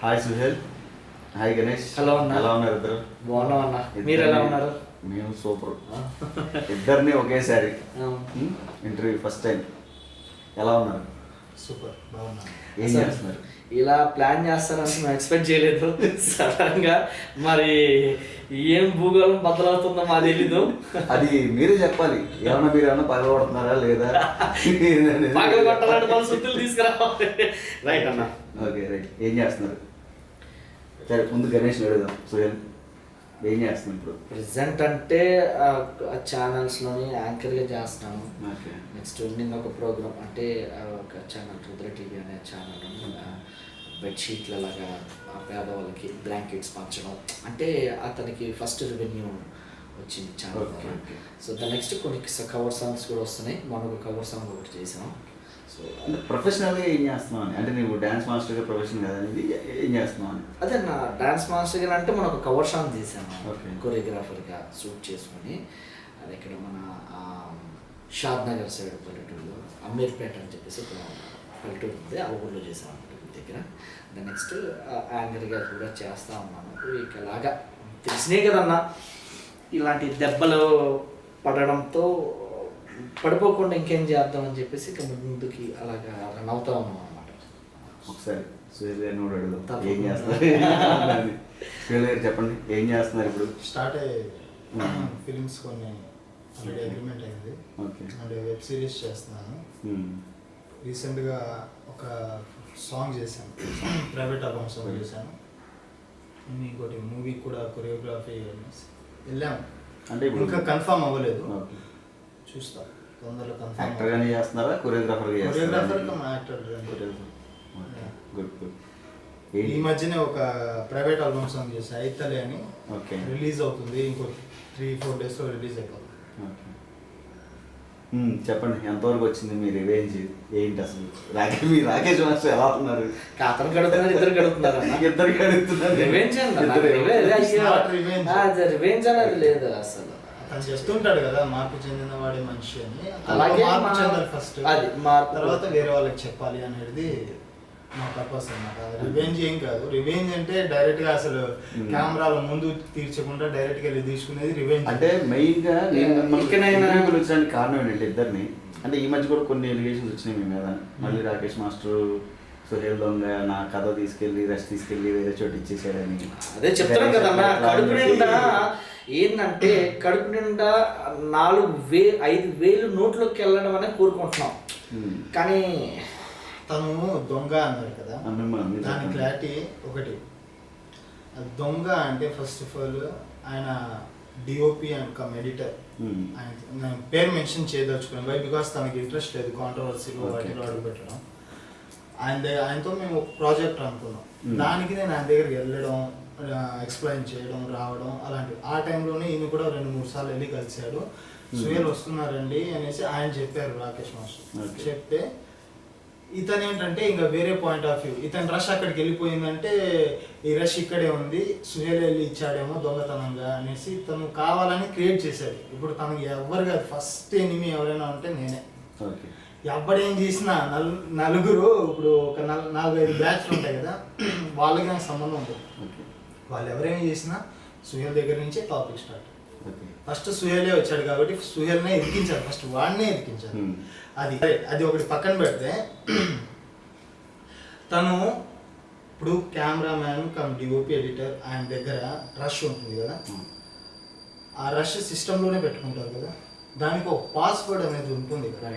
Hi Suhail, hi Ganesh. Hello అన్న. ఎలా ఉన్నారు ఇద్దరు? బాగున్నాం అన్న, మీరు ఎలా ఉన్నారు? మేము సూపర్. ఇద్దరిని ఒకేసారి ఇంటర్వ్యూ ఫస్ట్ టైం. ఎలా ఉన్నారు? సూపర్, బాగున్నాను. ఏం చేస్తున్నారు? ఇలా ప్లాన్ చేస్తారని మేము ఎక్స్పెక్ట్ చేయలేదు. సడన్గా మరి ఏం భూగోళం బద్దలవుతుందో మా తెలీదు. అది మీరే చెప్పాలి. మీరు ఏమన్నా పగలగొడుతున్నారా లేదా? పగల కొట్టాలంటే మన సుత్తులు తీసుకురావాలి. రైట్ అన్న. Okay right. ఏం చేస్తున్నారు? సరే ముందు గణేష్ అడుగుదాం. సుహేల్ ఏం చేస్తున్నాం ఇప్పుడు? ప్రెసెంట్ అంటే ఛానల్స్లోని యాంకర్గా చేస్తున్నాను. ఓకే. నెక్స్ట్ నిన్న ఒక ప్రోగ్రామ్ అంటే ఒక ఛానల్ రుద్ర టీవీ అనే ఛానల్ బెడ్షీట్ల లాగా పేదవాళ్ళకి బ్లాంకెట్స్ పంచడం, అంటే అతనికి ఫస్ట్ రెవెన్యూ వచ్చింది ఛానల్. ఓకే. సో దాని నెక్స్ట్ కొన్ని కవర్ సాంగ్స్ కూడా వస్తున్నాయి. మనం ఒక కవర్ సాంగ్ ఒకటి చేసాం. సో అంటే ప్రొఫెషనల్గా ఏం చేస్తున్నావు అని, అంటే నువ్వు డ్యాన్స్ మాస్టర్గా ప్రొఫెషన్ కదా అనేది ఏం చేస్తున్నావు అని? అదే నా డాన్స్ మాస్టర్గా అంటే మనం ఒక కవర్ సాంగ్ తీసాము. Okay. కొరియోగ్రాఫర్గా షూట్ చేసుకొని అది ఇక్కడ మన షాద్ నగర్ సైడ్ పల్లెటూరులో అమీర్పేట అని చెప్పేసి ఒక పల్లెటూరు ఉంది, ఆ ఊళ్ళో చేసాం అన్నమాట దగ్గర. దాని నెక్స్ట్ యాంకర్గా కూడా చేస్తూ ఉన్నాను. ఇకలాగా తెలిసినాయి కదన్నా, ఇలాంటి దెబ్బలు పడడంతో పడిపోకుండా ఇంకేం చేద్దామని చెప్పేసి ఇక ముందుకి అలాగా రన్ అవుతా ఉన్నాం అనమాట. ఒకసారి సుహేల్ గారిని కూడా అడుగుదాం. తప్పకుండా. ఏం చేస్తున్నారు? సుహేల్ గారు చెప్పండి, ఏం చేస్తున్నారు ఇప్పుడు? స్టార్ట్ అయ్యే ఫిలిమ్స్ కొన్ని ఆల్రెడీ అగ్రిమెంట్ అయింది. ఓకే. అండ్ వెబ్ సిరీస్ చేస్తున్నాను. మ్మ్. రీసెంట్గా ఒక సాంగ్ చేశాను, ప్రైవేట్ ఆల్బమ్ సాంగ్ చేశాను. ఇంకోటి మూవీ కూడా కొరియోగ్రఫీ వెళ్ళాము. అంటే ఇప్పుడు ఇంకా కన్ఫర్మ్ అవ్వలేదు, ఓకే. చూస్తా తొందరలో కన్ఫర్మ్. యాక్టర్గానే చేస్తున్నారా, కొరియోగ్రాఫర్గా చేస్తున్నారా? కొరియోగ్రాఫర్ మా యాక్టర్. Good good. ఈ మధ్యనే ఒక ప్రైవేట్ ఆల్బమ్ సాంగ్ చేశాను, అయితలే అని. ఓకే. రిలీజ్ అవుతుంది, ఇంకో 3-4 డేస్లో రిలీజ్ అయిపోతుంది. ఓకే. చెప్పండి, ఎంతవరకు వచ్చింది మీ రివెంజ్? ఏంటి అసలు మీ రాకేష్ మాస్టర్ ఎలా ఉన్నారు? అతను కడుతున్నారు, ఇద్దరు కడుతున్నారు అన్న. ఇద్దరికి అడుగుతున్నారు. రివెంజ్ రివెంజ్ అనేది లేదు అసలు. తను చేస్తుంటాడు కదా, మార్పు చెందిన వాడే మనిషి అని. అలాగే మార్పు చెందాలి ఫస్ట్, అది మార్పు. తర్వాత వేరే వాళ్ళకి చెప్పాలి అనేది మా పర్పస్ అన్నమాట. రివెంజ్ ఏం కాదు. రివెంజ్ అంటే డైరెక్ట్ గా అసలు కెమెరాల ముందు తీర్చకుండా డైరెక్ట్ గా వెళ్ళి తీసుకునేది రివెంజ్. అంటే మెయిన్ గా నేను ఇంకనైనా- ఇంటర్వ్యూకి వచ్చడానికి కారణం ఏంటంటే ఇద్దరిని, అంటే ఈ మధ్య కూడా కొన్ని ఎలిగేషన్స్ వచ్చినాయి మీ మీద. మళ్ళీ రాకేష్ మాస్టర్ సుహేల్ దొంగ నా కథ తీసుకెళ్ళి రెస్ట్ తీసుకెళ్ళి వేరే చోటు ఇచ్చేసాడని. అదే చెప్తాను కదన్నా, కడుపు నిండా ఏంటంటే కడుపు నిండా 4,000-5,000 నోట్లోకి వెళ్ళడం అనేది కోరుకుంటున్నాం. కానీ తను దొంగ అన్నారు కదా, దాని క్లారిటీ ఒకటి. దొంగ అంటే ఫస్ట్ ఆఫ్ ఆల్ ఆయన డిఓపి అండ్ కమ్ ఎడిటర్. ఆయన పేరు మెన్షన్ చేయదలుచుకున్నాను, వై బికాస్ తనకి ఇంట్రెస్ట్ లేదు కాంట్రవర్సీలో వాటిలో అడుగు పెట్టడం. ఆయనతో మేము ఒక ప్రాజెక్ట్ అనుకున్నాం. దానికి నేను ఆయన దగ్గరికి వెళ్ళడం, ఎక్స్ప్లెయిన్ చేయడం, రావడం అలాంటివి. ఆ టైంలోనే ఈయన కూడా 2-3 సార్లు వెళ్ళి కలిశాడు. సుహేల్ వస్తున్నారండి అనేసి ఆయన చెప్పారు, రాకేష్ మాస్టర్ చెప్తే. ఇతను ఏంటంటే ఇంకా వేరే పాయింట్ ఆఫ్ వ్యూ, ఇతను రష్ అక్కడికి వెళ్ళిపోయిందంటే ఈ రష్ ఇక్కడే ఉంది, సుహేల్ వెళ్ళి ఇచ్చాడేమో దొంగతనంగా అనేసి తను కావాలని క్రియేట్ చేశాడు. ఇప్పుడు తనకి ఎవరు కాదు, ఫస్ట్ ఎనిమి ఎవరైనా ఉంటే నేనే. ఎవడేం చేసినా నలుగురు ఇప్పుడు ఒక 4-5 బ్యాచ్లు ఉంటాయి కదా, వాళ్ళకి నాకు సంబంధం ఉంటుంది. వాళ్ళు ఎవరేం చేసినా సుహేల్ దగ్గర నుంచే టాపిక్ స్టార్ట్. ఫస్ట్ సుహేలే వచ్చాడు కాబట్టి సుహేల్నే ఎదికించారు, ఫస్ట్ వాడినే ఎదికించారు. అది ఒకటి పక్కన పెడితే, తను ఇప్పుడు కెమెరామ్యాన్ కమ్ డిఓపి ఎడిటర్, ఆయన దగ్గర రష్ ఉంటుంది కదా, ఆ రష్ సిస్టంలోనే పెట్టుకుంటారు కదా, దానికి ఒక పాస్వర్డ్ అనేది ఉంటుంది కదా.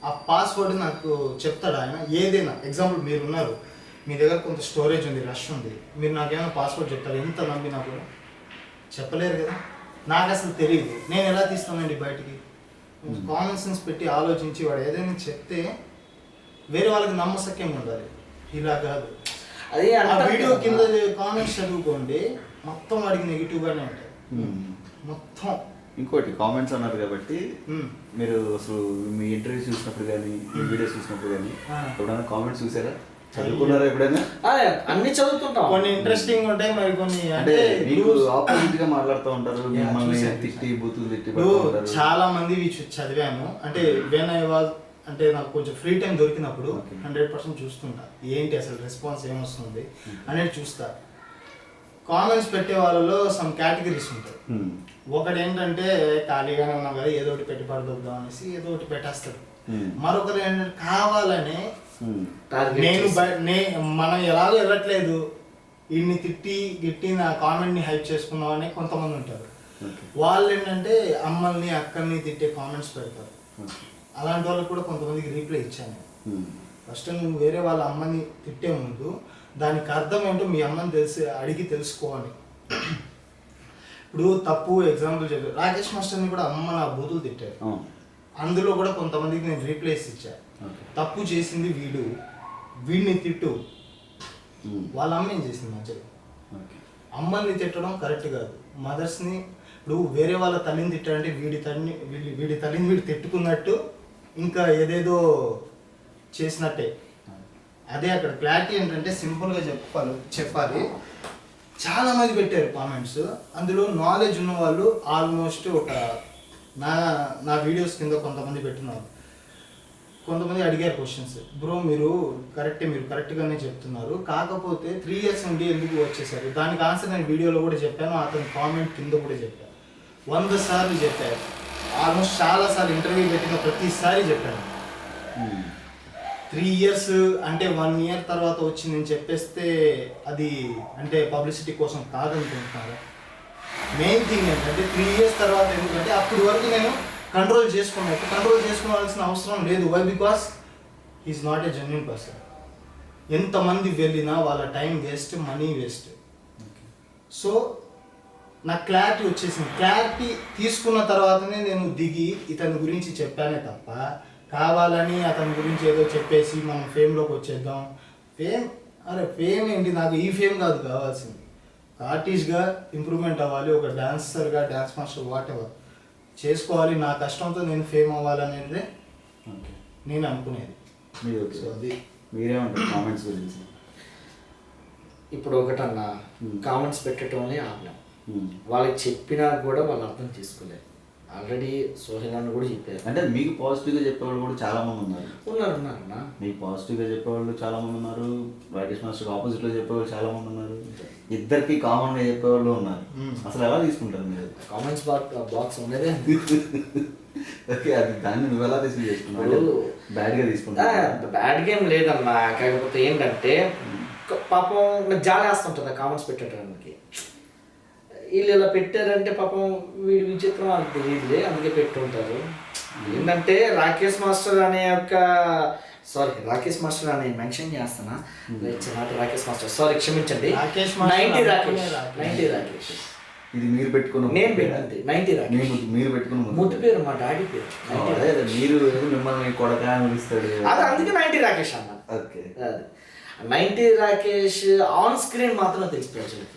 ఆ పాస్వర్డ్ నాకు చెప్తాడు ఆయన. ఏదైనా ఎగ్జాంపుల్ మీరున్నారు, మీ దగ్గర కొంత స్టోరేజ్ ఉంది, రష్ ఉంది, మీరు నాకేమైనా పాస్వర్డ్ చెప్తారు, ఎంత నమ్మినా కూడా చెప్పలేరు కదా. నాకు అసలు తెలియదు, నేను ఎలా తీస్తానండి బయటికి. కామన్ సెన్స్ పెట్టి ఆలోచించి వాడు ఏదైనా చెప్తే వేరే వాళ్ళకి నమ్మసక్యం ఉండాలి. ఇలా కాదు. అది ఆ వీడియో కింద కామెంట్స్ చదువుకోండి, మొత్తం వాడికి నెగిటివ్గానే ఉంటాయి మొత్తం. ఇంకోటి కామెంట్స్ అన్నారు కాబట్టి, మీరు అసలు మీ ఇంటర్వ్యూ చూసినప్పుడు కానీ మీ వీడియోస్ చూసినప్పుడు కానీ ఎప్పుడైనా కామెంట్స్ చూసారా, చదువుకున్నారా ఎప్పుడైనా? అన్ని చదువుతుంటాం. కొన్ని ఇంట్రెస్టింగ్ ఉంటాయి, మరి కొన్ని అంటే మీకు ఆపోజిట్ గా మాట్లాడుతూ ఉంటారు, మిమ్మల్ని తిట్టి బూతులు తిట్టి. చాలా మంది చదివాము. అంటే వెన్ ఐ వాజ్ అంటే నాకు కొంచెం ఫ్రీ టైం దొరికినప్పుడు Okay. 100% చూస్తుంటా ఏంటి అసలు రెస్పాన్స్ ఏమొస్తుంది అనేది చూస్తా. కామెంట్స్ పెట్టే వాళ్ళలో సమ్ కేటగిరీస్ ఉంటాయి. ఒకటి ఏంటంటే ఖాళీగానే ఉన్నాం కదా ఏదో ఒకటి పెట్టి పడదొద్దాం అనేసి ఏదో ఒకటి పెట్టేస్తాడు. మరొకరు ఏంటంటే కావాలని నేను మనం ఎలాగో వెళ్ళట్లేదు వీడిని తిట్టి గిట్టి నా కామెంట్ని హైప్ చేసుకున్నాం అని కొంతమంది ఉంటారు. వాళ్ళు ఏంటంటే అమ్మల్ని అక్కల్ని తిట్టే కామెంట్స్ పెడతారు. అలాంటి వాళ్ళకి కూడా కొంతమందికి రీప్లై ఇచ్చాను. ఫస్ట్ నువ్వు వేరే వాళ్ళ అమ్మని తిట్టే ముందు దానికి అర్థం ఏంటో మీ అమ్మని అడిగి తెలుసుకోవాలి. ఇప్పుడు తప్పు ఎగ్జాంపుల్ చెప్పారు, రాకేష్ మాస్టర్ని కూడా అమ్మ నా బూతులు తిట్టారు. అందులో కూడా కొంతమందికి నేను రీప్లేస్ ఇచ్చా. తప్పు చేసింది వీడిని తిట్టు, వాళ్ళ అమ్మ ఏం చేసింది మధ్యలో. అమ్మల్ని తిట్టడం కరెక్ట్ కాదు. మదర్స్ని ఇప్పుడు వేరే వాళ్ళ తల్లిని తిట్టాడంటే వీడి తల్లిని వీడు తిట్టుకున్నట్టు ఇంకా ఏదేదో చేసినట్టే. అదే అక్కడ క్లారిటీ ఏంటంటే సింపుల్గా చెప్పాలి. చాలా మంది పెట్టారు కామెంట్స్. అందులో నాలెడ్జ్ ఉన్న వాళ్ళు ఆల్మోస్ట్ ఒక నా వీడియోస్ కింద కొంతమంది పెట్టినారు. కొంతమంది అడిగారు క్వశ్చన్స్, బ్రో మీరు కరెక్ట్గానే చెప్తున్నారు, కాకపోతే 3 years నుండి ఎందుకు వచ్చేసారు? దానికి ఆన్సర్ నేను వీడియోలో కూడా చెప్పాను, అతని కామెంట్ కింద కూడా చెప్పాను. 100 సార్లు చెప్పారు. ఆల్మోస్ట్ చాలాసార్లు ఇంటర్వ్యూ పెట్టిన ప్రతిసారి చెప్పాను. 3 years అంటే 1 year తర్వాత వచ్చి నేను చెప్పేస్తే అది అంటే పబ్లిసిటీ కోసం కాదనుకుంటున్నాను. మెయిన్ థింగ్ ఏంటంటే 3 years తర్వాత ఎందుకంటే అప్పటి వరకు నేను కంట్రోల్ చేసుకోవాల్సిన అవసరం లేదు. Why? Because is not a genuine person. ఎంతమంది వెళ్ళినా వాళ్ళ time waste, money waste. So నాకు క్లారిటీ వచ్చేసింది. క్లారిటీ తీసుకున్న తర్వాతనే నేను దిగి ఇతని గురించి చెప్పానే తప్ప కావాలని అతని గురించి ఏదో చెప్పేసి మనం ఫేమ్లోకి వచ్చేద్దాం. ఫేమ్ ఏంటి? నాకు ఈ ఫేమ్ కాదు కావాల్సింది. ఆర్టిస్ట్గా ఇంప్రూవ్మెంట్ అవ్వాలి, ఒక డాన్సర్గా, డాన్స్ మాస్టర్, వాట్ ఎవర్ చేసుకోవాలి. నా కష్టంతో నేను ఫేమ్ అవ్వాలనేది నేను అనుకునేది. సో అది మీరేమంటారు కామెంట్స్ గురించి? ఇప్పుడు ఒకటన్నా కామెంట్స్ పెట్టడంలో ఆపలేం. వాళ్ళకి చెప్పినా కూడా వాళ్ళు అర్థం చేసుకోలేరు. ఆల్రెడీ సోహెల్ అన్న కూడా చెప్పారు. అంటే మీకు పాజిటివ్గా చెప్పేవాళ్ళు కూడా చాలా మంది ఉన్నారన్నా. మీకు పాజిటివ్గా చెప్పేవాళ్ళు చాలా మంది ఉన్నారు, రాకేష్ మాస్టర్ ఆపోజిట్లో చెప్పేవాళ్ళు చాలా మంది ఉన్నారు, ఇద్దరికి కామన్గా చెప్పేవాళ్ళు ఉన్నారు. అసలు ఎలా తీసుకుంటారు మీరు? కామెంట్స్ బాక్స్ ఉన్నదే. ఓకే, అది దాన్ని నువ్వు ఎలా రిసీవ్ చేసుకున్నావు? బ్యాడ్గా తీసుకుంటా? బ్యాడ్ గేమ్ లేదన్నా. కాకపోతే ఏంటంటే పాపం నాకు జాలి వేస్తుంటుంది ఆ కామెంట్స్ పెట్టడానికి. వీళ్ళు ఇలా పెట్టారంటే పాపం వీడి విచిత్రం వాళ్ళకి తెలియదులే, అందుకే పెట్టుంటారు. ఏంటంటే రాకేష్ మాస్టర్ అనే మెన్షన్ చేస్తానా? రాకేష్ మాస్టర్, సారీ క్షమించండి, 90 రాకేష్. ఇది మీరు పెట్టుకున్న, నేను పెట్టింది 90 రాకేష్. మీరు పెట్టుకున్న ముద్దు పేరు, మా డాడీ పేరు. మీరు మిమ్మల్ని కొడక పిలుస్తాడు అది, అందుకే 90 రాకేష్ అన్న. ఓకే, అది 90 రాకేష్. ఆన్ స్క్రీన్ మాత్రం తెలిసిపోయాడు,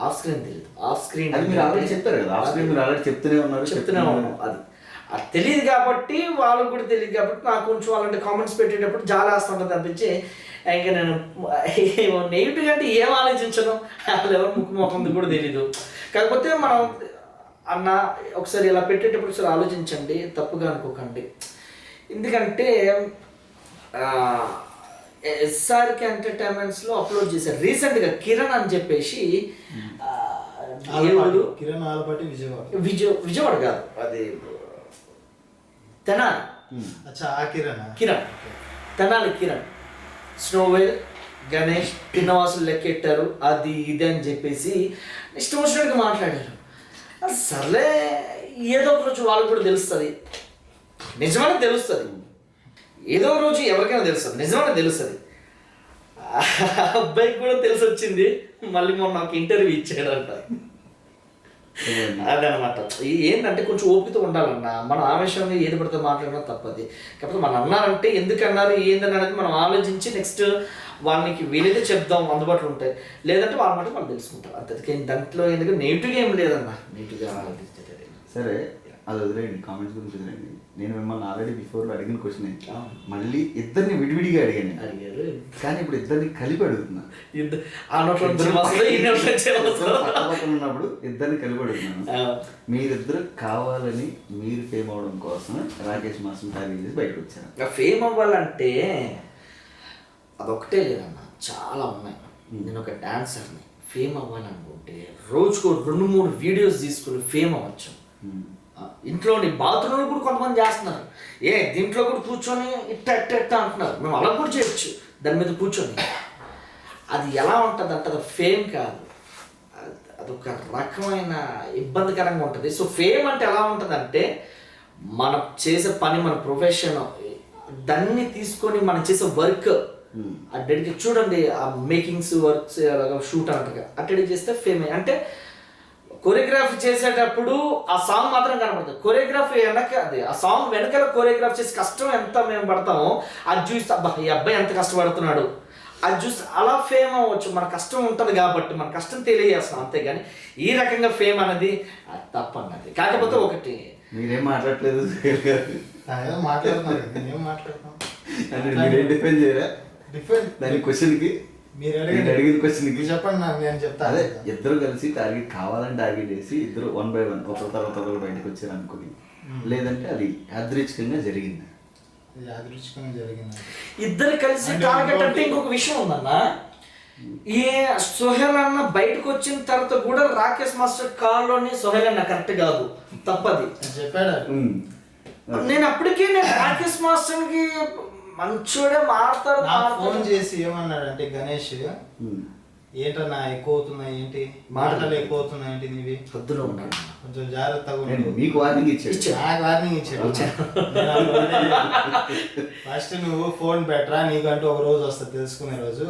ఆఫ్ స్క్రీన్ తెలియదు. ఆఫ్ స్క్రీన్ అది మీరు ఆల్రెడీ చెప్తారు కదా, ఆఫ్ స్క్రీన్ మీరు ఆల్రెడీ చెప్తూనే ఉన్నాను. అది తెలియదు కాబట్టి, వాళ్ళకు కూడా తెలియదు కాబట్టి నాకు కొంచెం అలాంటి కామెంట్స్ పెట్టేటప్పుడు జాలి వేస్తుంటుంది అనిపించి ఇంకా నేను నెగిటివ్ అంటే ఏం ఆలోచించను, వాళ్ళు ఎవరు ముఖం కూడా తెలీదు. కాకపోతే మనం అన్న ఒకసారి ఇలా పెట్టేటప్పుడు ఒకసారి ఆలోచించండి, తప్పుగా అనుకోకండి. ఎందుకంటే ఎస్ఆర్కే ఎంటర్టైన్మెంట్స్లో అప్లోడ్ చేశారు రీసెంట్గా కిరణ్ అని చెప్పేసి. కిరణ్ ఆలపాటి విజయవాడ కాదు, అది తెనాలి. కిరణ్ తెనాలి కిరణ్. స్నోవెల్ గణేష్ పిన్నవాసులు లెక్కెట్టారు, అది ఇది అని చెప్పేసి ఇష్టం వచ్చినట్టుగా మాట్లాడారు. సర్లే, ఏదో ఒక రోజు వాళ్ళకి కూడా తెలుస్తుంది, నిజమని తెలుస్తుంది. ఏదో రోజు ఎవరికైనా తెలుస్తుంది, నిజమని తెలుస్తుంది. అబ్బాయికి కూడా తెలిసి వచ్చింది. మళ్ళీ మొన్న ఒక ఇంటర్వ్యూ ఇచ్చాడంట. అదనమాట. ఏంటంటే కొంచెం ఓపికతో ఉండాలన్నా. మనం ఆవేశంగా ఏది పడితే మాట్లాడడం తప్పది. కాకపోతే మనం అన్నారంటే ఎందుకు అన్నారు ఏందని అనేది మనం ఆలోచించి నెక్స్ట్ వాళ్ళకి వీలైతే చెప్దాం, అందుబాటులో ఉంటాయి. లేదంటే వాళ్ళ మాట వాళ్ళు తెలుసుకుంటారు. అంతకే దాంట్లో ఎందుకంటే నెగిటివ్గా ఏం లేదన్నా, నెగిటివ్గా ఆలోచించేది. సరే, అది వదిలేయండి, కామెంట్స్ గురించి వదిలేయండి. నేను మిమ్మల్ని ఆల్రెడీ బిఫోర్లో అడిగిన క్వశ్చన్ మళ్ళీ ఇద్దరిని విడివిడిగా అడిగాను. అడిగారు కానీ ఇప్పుడు ఇద్దరిని కలిపి అడుగుతున్నాను. పక్కన ఉన్నప్పుడు ఇద్దరిని కలిపి అడుగుతున్నాను. మీరిద్దరు కావాలని మీరు ఫేమ్ అవడం కోసం రాకేష్ మాస్టర్ టార్గెట్ చేసి బయటకు వచ్చాను. ఫేమ్ అవ్వాలంటే అదొకటే లేదన్న, చాలా ఉన్నాయి. నేను ఒక డాన్సర్ని, ఫేమ్ అవ్వాలనుకుంటే రోజుకు 2-3 వీడియోస్ తీసుకుని ఫేమ్ అవ్వచ్చు. ఇంట్లోని బాత్రూంలో కూడా కొంతమంది చేస్తున్నారు. దీంట్లో కూడా కూర్చొని ఇట్ట అంటున్నారు. మేము అలా కూడా చేయొచ్చు దాని మీద కూర్చొని. అది ఎలా ఉంటుంది అంటే అది ఫేమ్ కాదు, అదొక రకమైన ఇబ్బందికరంగా ఉంటుంది. సో ఫేమ్ అంటే ఎలా ఉంటుంది అంటే మనం చేసే పని, మన ప్రొఫెషన్, దాన్ని తీసుకొని మనం చేసే వర్క్, ఆ డెడికేట్ చూడండి, ఆ మేకింగ్స్ వర్క్స్ షూట్ అంటారు అట్టడి చేస్తే ఫేమ్. అంటే కొరియోగ్రఫీ చేసేటప్పుడు ఆ సాంగ్ మాత్రం కనపడుతుంది, కొరియోగ్రఫీ వెనక అది ఆ సాంగ్ వెనకాల కొరియోగ్రఫీ చేసి కష్టం ఎంత మేము పడతామో అది చూసి అబ్బా ఈ అబ్బాయి ఎంత కష్టపడుతున్నాడు అది చూసి అలా ఫేమ్ అవ్వచ్చు. మన కష్టం ఉంటుంది కాబట్టి మన కష్టం తెలియజేస్తాం, అంతేగాని ఈ రకంగా ఫేమ్ అనేది తప్పన్నది. కాకపోతే ఒకటి మీరేం మాట్లాడలేదు, మాట్లాడుతున్నాను డిఫెండ్ చేయరా దాని క్వశ్చన్కి, మీరు అడిగిన క్వశ్చన్కి చెప్పండి నాకు, నేను చెప్తాను. అదే ఇద్దరు కలిసి టార్గెట్ కావాలని టార్గెట్ చేసి ఇద్దరు 1 by 1 ఒకరి తర్వాత ఒకరు బయటకు వచ్చారు అనుకుని, లేదంటే అది యాదృచ్ఛికంగా జరిగింది. యాదృచ్ఛికంగా జరిగింది. ఇద్దరు కలిసి టార్గెట్ అంటే ఇంకొక విషయం ఉందన్న. ఈ సోహెల్ అన్న బయటకు వచ్చిన తర్వాత కూడా రాకేష్ మాస్టర్ కాల్లోని సోహెల్ అన్న కరెక్ట్ కాదు, తప్పది చెప్పాడు. నేను అప్పటికే రాకేష్ మాస్టర్కి మంచోడే మాట్లాడు ఫోన్ చేసి ఏమన్నాడంటే, గణేష్ ఏంటన్నా ఎక్కువ అవుతున్నాయి, ఏంటి మాటలు ఎక్కువ అవుతున్నాయి, ఏంటి నీవి పొద్దులో ఉన్నాడు, కొంచెం జాగ్రత్తగా మీకు వార్నింగ్ ఇచ్చాడు. నాకు వార్నింగ్ ఇచ్చాడు. ఫస్ట్ నువ్వు ఫోన్ పెట్టరా, నీకంటూ ఒక రోజు వస్తుంది తెలుసుకునే రోజు.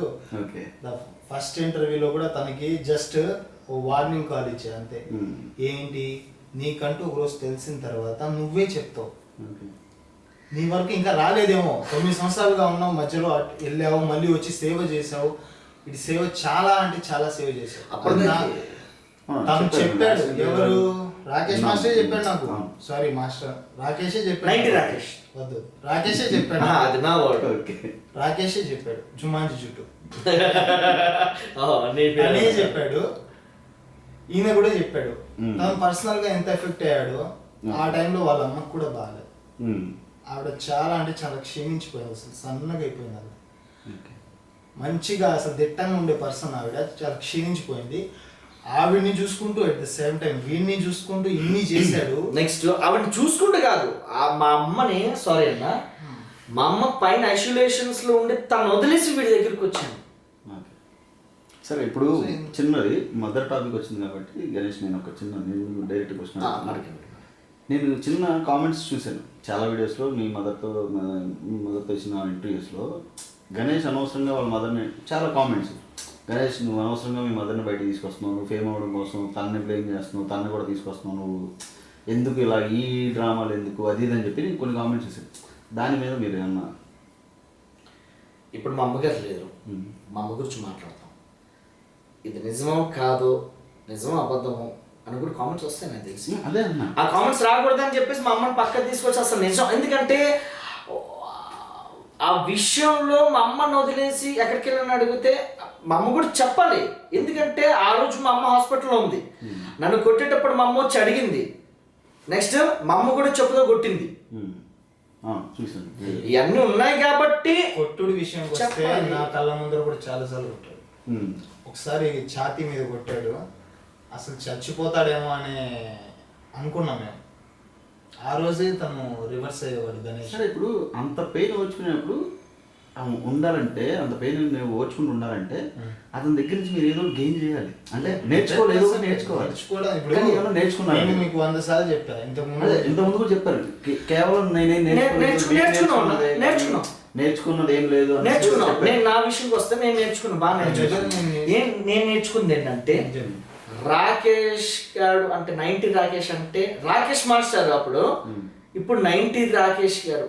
ఫస్ట్ ఇంటర్వ్యూలో కూడా తనకి జస్ట్ వార్నింగ్ కాల్ ఇచ్చా అంతే. ఏంటి నీకంటూ ఒక రోజు తెలిసిన తర్వాత నువ్వే చెప్తావు, నీ వరకు ఇంకా రాలేదేమో, 9 సంవత్సరాలుగా ఉన్నావు, మధ్యలో వెళ్ళావు, మళ్ళీ వచ్చి సేవ చేసావు. ఇది సేవ చాలా అంటే చాలా సేవ చేసావు. అప్పుడు తను చెప్పాడు, ఎవరు రాకేష్ మాస్టర్ చెప్పాడు నాకు, సారీ మాస్టర్ రాకేషే చెప్పాడు, వద్దు రాకేషే చెప్పాడు, రాకేషే చెప్పాడు జుమాంజి జుట్టు అనే చెప్పాడు. ఈయన కూడా చెప్పాడు తను పర్సనల్ గా ఎంత ఎఫెక్ట్ అయ్యాడో ఆ టైంలో వాళ్ళ అమ్మకు కూడా బాగాలేదు. ఆవిడ చాలా అంటే చాలా క్షీణించిపోయింది, అసలు సన్నగా అయిపోయింది. ఆవిడ మంచిగా అసలు దిట్టంగా ఉండే పర్సన్, ఆవిడ చాలా క్షీణించిపోయింది. ఆవిడ్ని చూసుకుంటూ అట్ ద సేమ్ టైం వీడిని చూసుకుంటూ ఇన్ని చేశాడు. నెక్స్ట్ ఆవిడని చూసుకుంటూ కాదు, మా అమ్మని సారీ అన్న, మా అమ్మ పైన ఐసోలేషన్స్ లో ఉండి తను వదిలేసి వీడి దగ్గరికి వచ్చాను. సరే ఇప్పుడు చిన్నది మదర్ టాపిక్ వచ్చింది కాబట్టి గణేష్, నేను ఒక నేను డైరెక్ట్ క్వశ్చన్ అడిగాను. నేను చిన్న కామెంట్స్ చూశాను చాలా వీడియోస్లో, మీ మదర్తో ఇచ్చిన ఇంటర్వ్యూస్లో. గణేష్ అనవసరంగా వాళ్ళ మదర్ని, చాలా కామెంట్స్, గణేష్ నువ్వు అనవసరంగా మీ మదర్ని బయట తీసుకొస్తున్నావు, నువ్వు ఫేమ్ అవ్వడం కోసం తనని బ్లేమ్ చేస్తున్నావు, తనని కూడా తీసుకొస్తున్నావు, నువ్వు ఎందుకు ఇలా ఈ డ్రామాలు ఎందుకు అది ఇది అని చెప్పి నేను కొన్ని కామెంట్స్ చూశాను. దాని మీద మీరు ఏమన్నా? ఇప్పుడు మా అమ్మగారు లేరు, మా అమ్మ గురించి మాట్లాడతాం, ఇది నిజమో కాదో, నిజమో అబద్ధమో అని కూడా కామెంట్స్ వస్తాయి నాకు తెలిసి. అదే అన్న, ఆ కామెంట్స్ రాకూడదు అని చెప్పేసి మా అమ్మని పక్కన తీసుకొచ్చి అసలు నిజం, ఎందుకంటే ఆ విషయంలో మా అమ్మని వదిలేసి ఎక్కడికి వెళ్ళని అడిగితే మా అమ్మ కూడా చెప్పాలి. ఎందుకంటే ఆ రోజు మా అమ్మ హాస్పిటల్లో ఉంది, నన్ను కొట్టేటప్పుడు మా అమ్మ వచ్చి అడిగింది, నెక్స్ట్ మా అమ్మ కూడా చెప్పుతో కొట్టింది. ఇవన్నీ ఉన్నాయి కాబట్టి కొట్టుడు విషయం వస్తే నా కళ్ళ ముందర కూడా చాలా సార్లు కొట్టాడు. ఒకసారి ఛాతీ మీద కొట్టాడు, అసలు చచ్చిపోతాడేమో అని అనుకున్నాం మేము. ఆ రోజే తను రివర్స్ అయ్యేవాడు గణేష్. సరే ఇప్పుడు అంత పెయిన్ ఓర్చుకునేప్పుడు ఉండాలంటే, అంత పెయిన్ ఓర్చుకుంటూ ఉండాలంటే అతని దగ్గర నుంచి మీరు ఏదో గెయిన్ చేయాలి, అంటే నేర్చుకోవాలి. నేను మీకు 100 సార్లు చెప్పా, ఇంతకుముందు కూడా చెప్పారు, కేవలం నేర్చుకున్నది ఏం లేదు. నేను నా విషయంకి వస్తే నేను నేర్చుకున్నాను, బాగా నేర్చుకున్నాను. నేను నేర్చుకుంది ఏంటంటే రాకేష్ గారు అంటే 90 రాకేష్ అంటే రాకేష్ మాస్టర్ అప్పుడు, ఇప్పుడు 90 రాకేష్ గారు,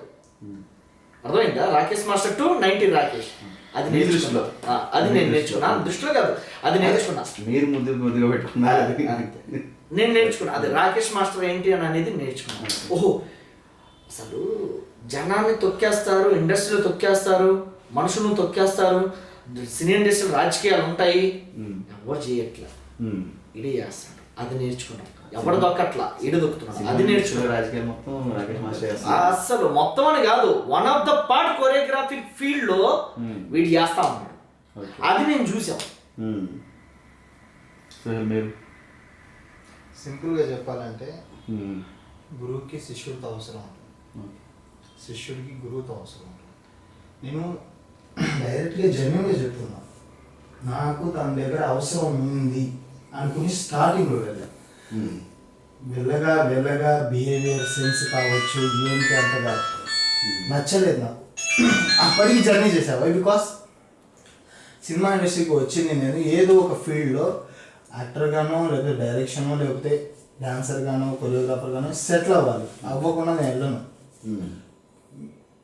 అర్థమైందా? రాకేష్ మాస్టర్ టు 90 రాకేష్, అది నేను దృష్టిలో, అది నేను నేర్చుకున్నా, దృష్టిలో కాదు, అది నేర్చుకున్నా. మీరు ముద్దుగా పెట్టుకున్నారు. నేను నేర్చుకున్నాను. అది రాకేష్ మాస్టర్ ఏంటి అని అనేది నేర్చుకున్నాను. ఓహో అసలు జనాన్ని తొక్కేస్తారు, ఇండస్ట్రీలో తొక్కేస్తారు, మనుషులను తొక్కేస్తారు, సినీ ఇండస్ట్రీలో రాజకీయాలు ఉంటాయి, ఎవరు చేయట్లా, ఇడే చేస్తాడు. అది నేర్చుకున్నాం. ఎవడు దొక్కట్లా, ఇడు దొక్కుతున్నాడు, అది నేర్చుకున్నాడు. రాజకీయాలు మొత్తం రాకేష్ మాస్టర్ అసలు మొత్తం అని కాదు, one of the part choreographic field లో వీడు చేస్తా ఉన్నాడు. అది నేను చూసాం. మీరు సింపుల్గా చెప్పాలంటే గురువుకి శిష్యుడితో అవసరం ఉంటుంది, శిష్యుడికి గురువుతో అవసరం ఉంటుంది. నేను డైరెక్ట్గా జెన్యున్గా చెప్తున్నా, నాకు తన దగ్గర అవసరం ఉంది అనుకుని స్టార్టింగ్లో వెళ్ళగా బిహేవియర్ సెన్స్ కావచ్చు, ఏంటి అంతగా నచ్చలేదు నాకు. అప్పటికి జర్నీ చేసావా, బికాస్ సినిమా ఇండస్ట్రీకి వచ్చింది నేను ఏదో ఒక ఫీల్డ్లో యాక్టర్గానో లేకపోతే డైరెక్షనో లేకపోతే డాన్సర్గానో కొరియోగ్రాఫర్గానో సెటిల్ అవ్వాలి. అవ్వకుండా నేను వెళ్ళను.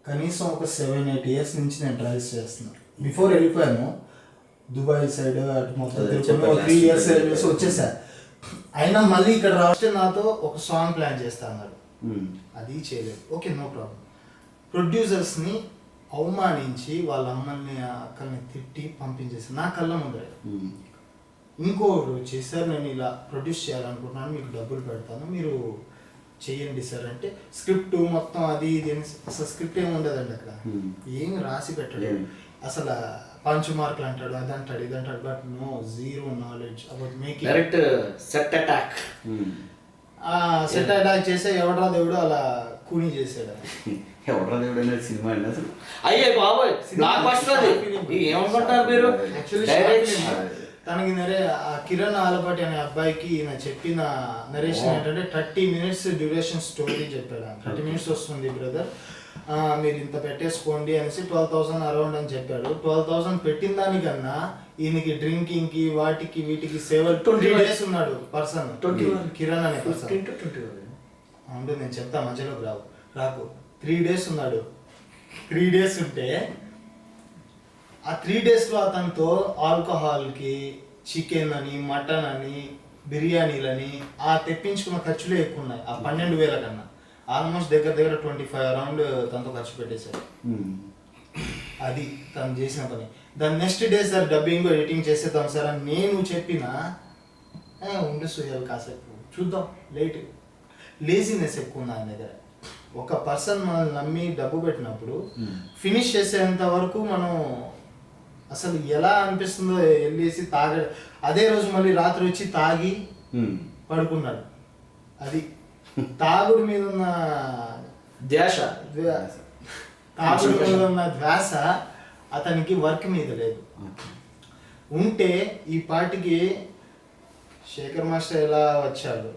కనీసం ఒక 7-8 years నుంచి నేను ట్రైల్స్ చేస్తున్నాను. బిఫోర్ వెళ్ళిపోయాను దుబాయ్ సైడ్, అటు మొత్తం 3 years వచ్చేసా. అయినా మళ్ళీ ఇక్కడ రావస్తే నాతో ఒక సాంగ్ ప్లాన్ చేస్తా అన్నాడు, అది చేయలేదు. Okay, no problem. ప్రొడ్యూసర్స్ని అవమానించి వాళ్ళ అమ్మల్ని అక్కల్ని తిట్టి పంపించేసి నా కళ్ళ ముందరే ఇంకోటి వచ్చేసారు, నేను ఇలా ప్రొడ్యూస్ చేయాలనుకుంటున్నాను, మీకు డబ్బులు పెడతాను, మీరు చెయ్యండి సార్ అంటే స్క్రిప్ట్ మొత్తం అది ఇది అసలు స్క్రిప్ట్ ఏమి ఉండదండి అక్కడ, ఏమి రాసి పెట్టాడు. అసలు పంచ్ మార్కులు అంటాడు, అది అంటాడు, ఇది అంటాడు, but no, zero knowledge about making. Direct set attack చేసే ఎవడరా దేవుడు అలా కూని చేసాడు. ఎవడరా దేవుడు అనేది సినిమా అండి అసలు. అయ్యే బాబోయ్, బ్లాక్ బస్టర్ అది. ఏమనుకుంటారు మీరు? తనకి ఆ కిరణ్ ఆలపాటి అనే అబ్బాయికి ఈయన చెప్పిన నరేషన్ ఏంటంటే 30 minutes డ్యూరేషన్ స్టోరీ చెప్పాడు. 30 minutes వస్తుంది బ్రదర్, మీరు ఇంత పెట్టేసుకోండి అనేసి 12,000 అరౌండ్ అని చెప్పాడు. 12,000 పెట్టిన దానికన్నా ఈయనకి డ్రింకింగ్ కి వాటికి వీటికి సేవలు 20 days ఉన్నాడు పర్సన్. కిరణ్ అనే పర్సన్ అంటే నేను చెప్తా, మధ్యలోకి రాకు. 3 days ఉన్నాడు. 3 days ఉంటే ఆ 3 daysలో అతనితో ఆల్కహాల్కి, చికెన్ అని, మటన్ అని, బిర్యానీలని ఆ తెప్పించుకున్న ఖర్చులే ఎక్కువ ఉన్నాయి. ఆ 12,000 కన్నా ఆల్మోస్ట్ దగ్గర 25 అరౌండ్ తనతో ఖర్చు పెట్టేశారు. అది తను చేసిన పని. దాని next day sir dubbing editing చేసేద్దాం సార్ అని నేను చెప్పినా ఉండు సూయాలి కాసేపు చూద్దాం, లేజినెస్ ఎక్కువ ఉంది ఆయన దగ్గర. ఒక పర్సన్ మనల్ని నమ్మి డబ్బు పెట్టినప్పుడు ఫినిష్ చేసేంత వరకు మనం అసలు ఎలా అనిపిస్తుందో వెళ్ళేసి అదే రోజు మళ్ళీ రాత్రి వచ్చి తాగి పడుకున్నాడు. అది తాగుడు మీద ఉన్న ధ్యాస అతనికి వర్క్ మీద లేదు. ఉంటే ఈ పాటికి శేఖర్ మాస్టర్ ఎలా వచ్చాడు,